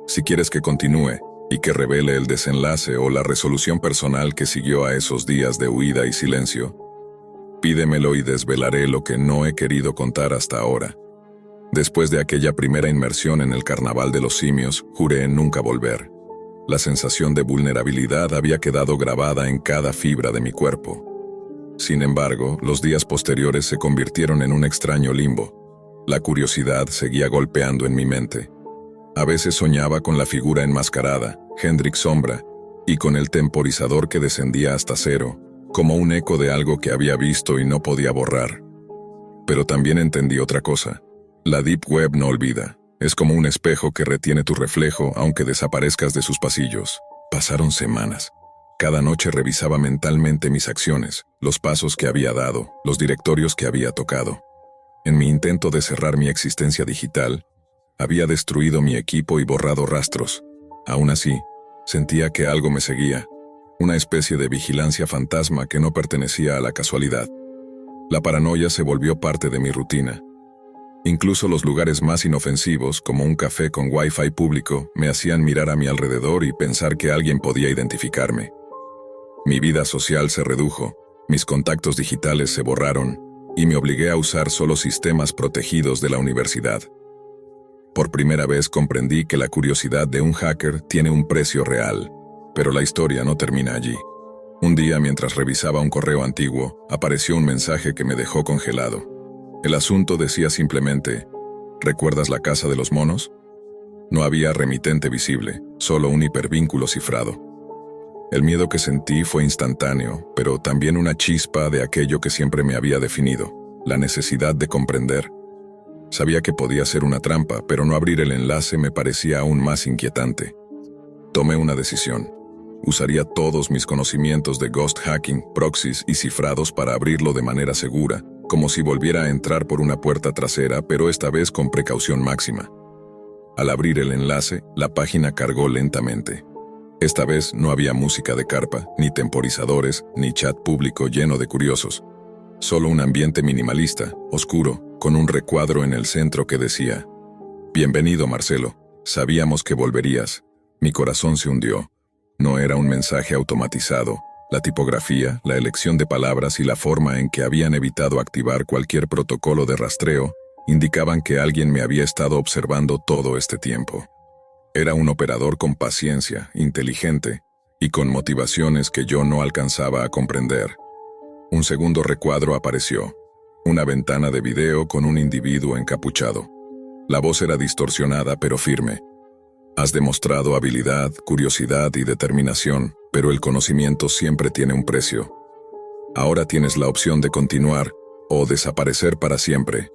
A: Si quieres que continúe y que revele el desenlace o la resolución personal que siguió a esos días de huida y silencio, pídemelo y desvelaré lo que no he querido contar hasta ahora. Después de aquella primera inmersión en el carnaval de los simios, juré en nunca volver. La sensación de vulnerabilidad había quedado grabada en cada fibra de mi cuerpo. Sin embargo, los días posteriores se convirtieron en un extraño limbo. La curiosidad seguía golpeando en mi mente. A veces soñaba con la figura enmascarada, Hendrik Sombra, y con el temporizador que descendía hasta cero, como un eco de algo que había visto y no podía borrar. Pero también entendí otra cosa. La Deep Web no olvida. Es como un espejo que retiene tu reflejo aunque desaparezcas de sus pasillos. Pasaron semanas. Cada noche revisaba mentalmente mis acciones, los pasos que había dado, los directorios que había tocado. En mi intento de cerrar mi existencia digital, había destruido mi equipo y borrado rastros. Aún así, sentía que algo me seguía, una especie de vigilancia fantasma que no pertenecía a la casualidad. La paranoia se volvió parte de mi rutina. Incluso los lugares más inofensivos, como un café con Wi-Fi público, me hacían mirar a mi alrededor y pensar que alguien podía identificarme. Mi vida social se redujo, mis contactos digitales se borraron, y me obligué a usar solo sistemas protegidos de la universidad. Por primera vez comprendí que la curiosidad de un hacker tiene un precio real, pero la historia no termina allí. Un día, mientras revisaba un correo antiguo, apareció un mensaje que me dejó congelado. El asunto decía simplemente: ¿recuerdas la casa de los monos? No había remitente visible, solo un hipervínculo cifrado. El miedo que sentí fue instantáneo, pero también una chispa de aquello que siempre me había definido, la necesidad de comprender. Sabía que podía ser una trampa, pero no abrir el enlace me parecía aún más inquietante. Tomé una decisión. Usaría todos mis conocimientos de ghost hacking, proxies y cifrados para abrirlo de manera segura, como si volviera a entrar por una puerta trasera, pero esta vez con precaución máxima. Al abrir el enlace, la página cargó lentamente. Esta vez no había música de carpa, ni temporizadores, ni chat público lleno de curiosos. Solo un ambiente minimalista, oscuro, con un recuadro en el centro que decía: «Bienvenido, Marcelo. Sabíamos que volverías». Mi corazón se hundió. No era un mensaje automatizado. La tipografía, la elección de palabras y la forma en que habían evitado activar cualquier protocolo de rastreo indicaban que alguien me había estado observando todo este tiempo. Era un operador con paciencia, inteligente y con motivaciones que yo no alcanzaba a comprender. Un segundo recuadro apareció. Una ventana de video con un individuo encapuchado. La voz era distorsionada pero firme. «Has demostrado habilidad, curiosidad y determinación, pero el conocimiento siempre tiene un precio. Ahora tienes la opción de continuar o desaparecer para siempre».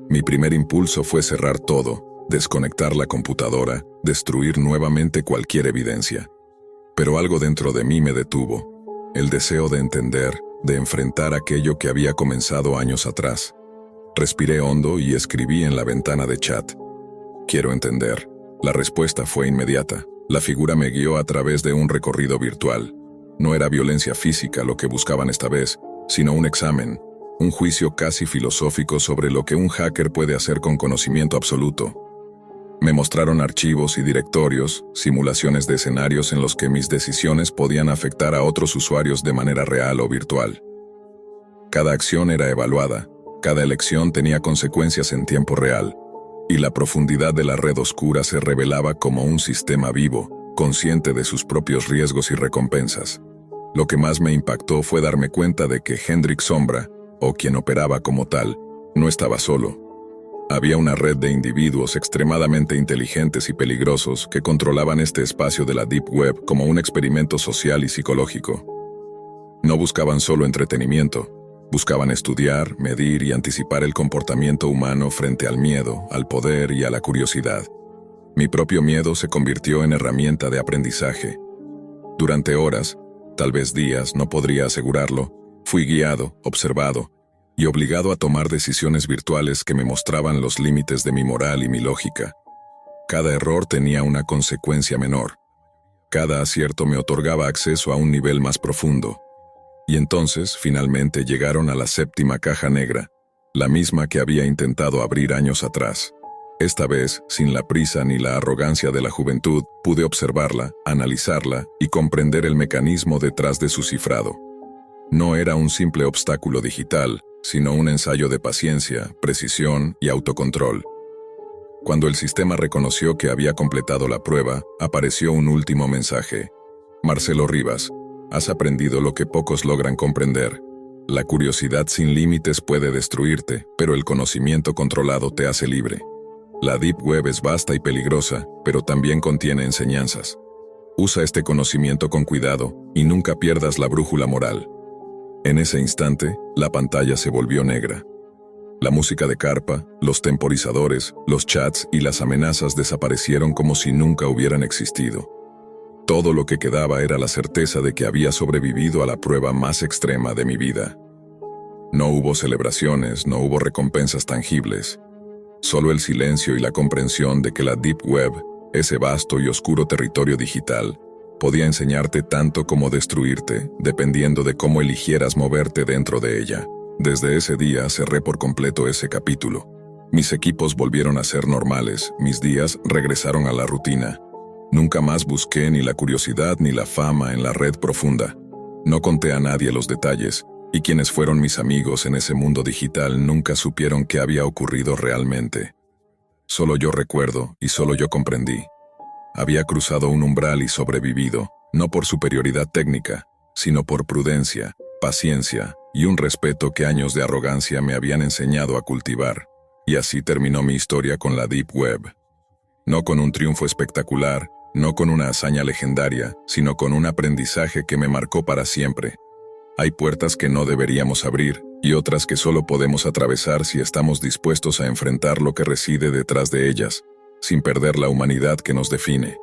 A: Mi primer impulso fue cerrar todo, desconectar la computadora, destruir nuevamente cualquier evidencia. Pero algo dentro de mí me detuvo. El deseo de entender, de enfrentar aquello que había comenzado años atrás. Respiré hondo y escribí en la ventana de chat: «Quiero entender». La respuesta fue inmediata. La figura me guió a través de un recorrido virtual. No era violencia física lo que buscaban esta vez, sino un examen, un juicio casi filosófico sobre lo que un hacker puede hacer con conocimiento absoluto. Me mostraron archivos y directorios, simulaciones de escenarios en los que mis decisiones podían afectar a otros usuarios de manera real o virtual. Cada acción era evaluada, cada elección tenía consecuencias en tiempo real. Y la profundidad de la red oscura se revelaba como un sistema vivo, consciente de sus propios riesgos y recompensas. Lo que más me impactó fue darme cuenta de que Hendrik Sombra, o quien operaba como tal, no estaba solo. Había una red de individuos extremadamente inteligentes y peligrosos que controlaban este espacio de la Deep Web como un experimento social y psicológico. No buscaban solo entretenimiento. Buscaban estudiar, medir y anticipar el comportamiento humano frente al miedo, al poder y a la curiosidad. Mi propio miedo se convirtió en herramienta de aprendizaje. Durante horas, tal vez días, no podría asegurarlo, fui guiado, observado y obligado a tomar decisiones virtuales que me mostraban los límites de mi moral y mi lógica. Cada error tenía una consecuencia menor. Cada acierto me otorgaba acceso a un nivel más profundo. Y entonces, finalmente, llegaron a la séptima caja negra, la misma que había intentado abrir años atrás. Esta vez, sin la prisa ni la arrogancia de la juventud, pude observarla, analizarla y comprender el mecanismo detrás de su cifrado. No era un simple obstáculo digital, sino un ensayo de paciencia, precisión y autocontrol. Cuando el sistema reconoció que había completado la prueba, apareció un último mensaje: «Marcelo Rivas, has aprendido lo que pocos logran comprender. La curiosidad sin límites puede destruirte, pero el conocimiento controlado te hace libre. La Deep Web es vasta y peligrosa, pero también contiene enseñanzas. Usa este conocimiento con cuidado y nunca pierdas la brújula moral». En ese instante, la pantalla se volvió negra. La música de carpa, los temporizadores, los chats y las amenazas desaparecieron como si nunca hubieran existido. Todo lo que quedaba era la certeza de que había sobrevivido a la prueba más extrema de mi vida. No hubo celebraciones, no hubo recompensas tangibles. Solo el silencio y la comprensión de que la Deep Web, ese vasto y oscuro territorio digital, podía enseñarte tanto como destruirte, dependiendo de cómo eligieras moverte dentro de ella. Desde ese día cerré por completo ese capítulo. Mis equipos volvieron a ser normales, mis días regresaron a la rutina. Nunca más busqué ni la curiosidad ni la fama en la red profunda. No conté a nadie los detalles, y quienes fueron mis amigos en ese mundo digital nunca supieron qué había ocurrido realmente. Solo yo recuerdo y solo yo comprendí. Había cruzado un umbral y sobrevivido, no por superioridad técnica, sino por prudencia, paciencia y un respeto que años de arrogancia me habían enseñado a cultivar. Y así terminó mi historia con la Deep Web. No con un triunfo espectacular, no con una hazaña legendaria, sino con un aprendizaje que me marcó para siempre. Hay puertas que no deberíamos abrir y otras que solo podemos atravesar si estamos dispuestos a enfrentar lo que reside detrás de ellas, sin perder la humanidad que nos define.